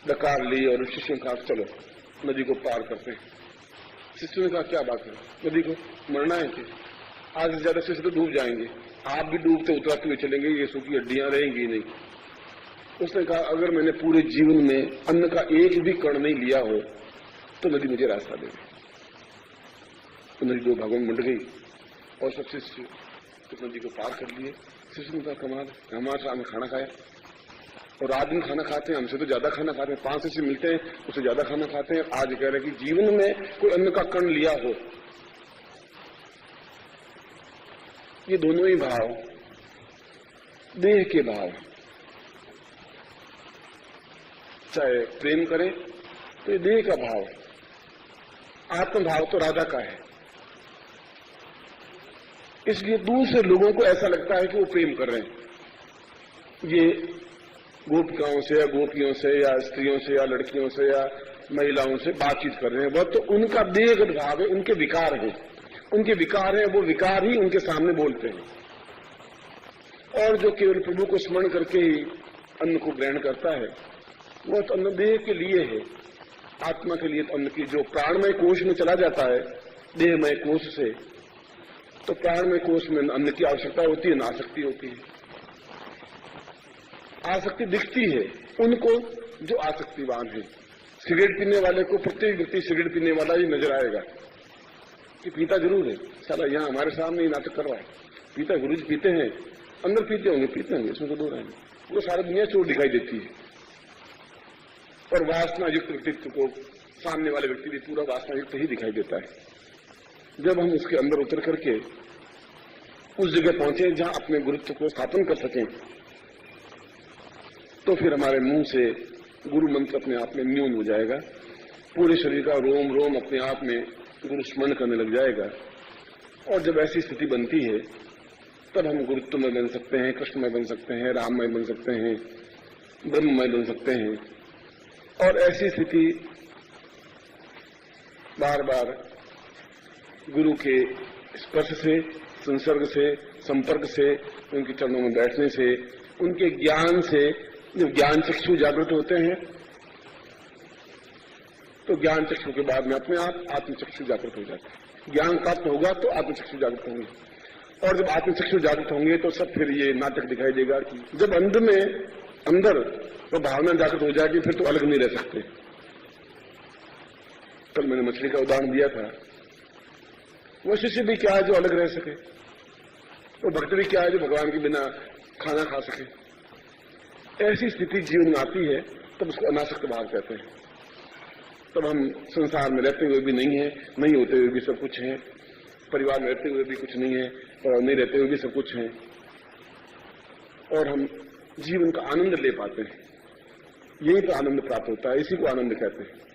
डकार ली और शिष्यों ने कहा चलो नदी को पार करते हैं। शिष्यों ने कहा क्या बात है, नदी को मरना है कि आज से ज्यादा शिष्य तो डूब जाएंगे, आप भी डूबते उतराते हुए चलेंगे, ये सूखी हड्डियां रहेंगी नहीं। उसने कहा अगर मैंने पूरे जीवन में अन्न का एक भी कण नहीं लिया हो तो नदी मुझे रास्ता दे दे। तो नदी 2 भागों में बंट गई और सब शिष्य उस नदी को पार कर लिए शिष्य ने कहा कमाल, हमारे सामने खाना खाया और रात दिन खाना खाते हैं, हमसे तो ज्यादा खाना खाते हैं, 5 शिष्य मिलते हैं उससे ज्यादा खाना खाते हैं। आज कह रहे कि जीवन में कोई अन्न का कण लिया हो। ये दोनों ही भाव देह के भाव, चाहे प्रेम करें तो ये देह का भाव, आत्म भाव तो राधा का है। इसलिए दूसरे लोगों को ऐसा लगता है कि वो प्रेम कर रहे हैं। ये गोपिकाओं से या गोपियों से या स्त्रियों से या लड़कियों से या महिलाओं से बातचीत कर रहे हैं, वह तो उनका देहगत भाव है, उनके विकार है, उनके विकार है, वो विकार ही उनके सामने बोलते हैं। और जो केवल प्रभु को स्मरण करके ही अन्न को ग्रहण करता है, वह तो अन्न देह के लिए है, आत्मा के लिए तो अन्न की जो प्राणमय कोश में चला जाता है देहमय कोश से, तो प्राणमय कोश में अन्न की आवश्यकता होती है, न आसक्ति होती है। आसक्ति दिखती है उनको जो आसक्तिवान है। सिगरेट पीने वाले को प्रत्येक व्यक्ति सिगरेट पीने वाला ही नजर आएगा कि पीता जरूर है, साला यहाँ हमारे सामने ही नाटक कर रहा है, पीता गुरु जी पीते हैं, अंदर पीते होंगे, इसमें तो दो राय नहीं। वो सारी दुनिया चोर दिखाई देती है और वासना युक्त व्यक्तित्व को सामने वाले व्यक्ति भी पूरा वासना युक्त ही दिखाई देता है। जब हम उसके अंदर उतर करके उस जगह पहुंचे जहां अपने गुरुत्व को स्थापन कर सकें, तो फिर हमारे मुंह से गुरु मंत्र अपने आप में न्यून हो जाएगा, पूरे शरीर का रोम रोम अपने आप में गुरु स्मरण करने लग जाएगा। और जब ऐसी स्थिति बनती है तब हम गुरुत्व में बन सकते हैं, कृष्णमय बन सकते हैं, राममय बन सकते हैं, ब्रह्ममय बन सकते हैं। और ऐसी स्थिति बार बार गुरु के स्पर्श से, संसर्ग से, संपर्क से, उनके चरणों में बैठने से, उनके ज्ञान से, जब ज्ञान चक्षु जागृत होते हैं तो ज्ञान चक्षु के बाद में अपने आप आत्मचक्षु जागृत हो जाता है। ज्ञान प्राप्त होगा तो आत्मचक्षु जागृत होंगे, और जब आत्मचक्षु जागृत होंगे तो सब फिर ये नाटक दिखाई देगा कि जब अंदर वो भावना जागृत हो जाएगी फिर तो अलग नहीं रह सकते। कल मैंने मछली का उदाहरण दिया था, वो शिष्य भी क्या है जो अलग रह सके, वो भक्त भी क्या है जो भगवान के बिना खाना खा सके। ऐसी स्थिति जीवन में आती है तब उसको अनासक्त भाव कहते हैं। तब हम संसार में रहते हुए भी नहीं है, नहीं होते हुए भी सब कुछ है, परिवार में रहते हुए भी कुछ नहीं है और नहीं रहते हुए भी सब कुछ है, और हम जीवन का आनंद ले पाते हैं। यही तो आनंद प्राप्त होता है, इसी को आनंद कहते हैं।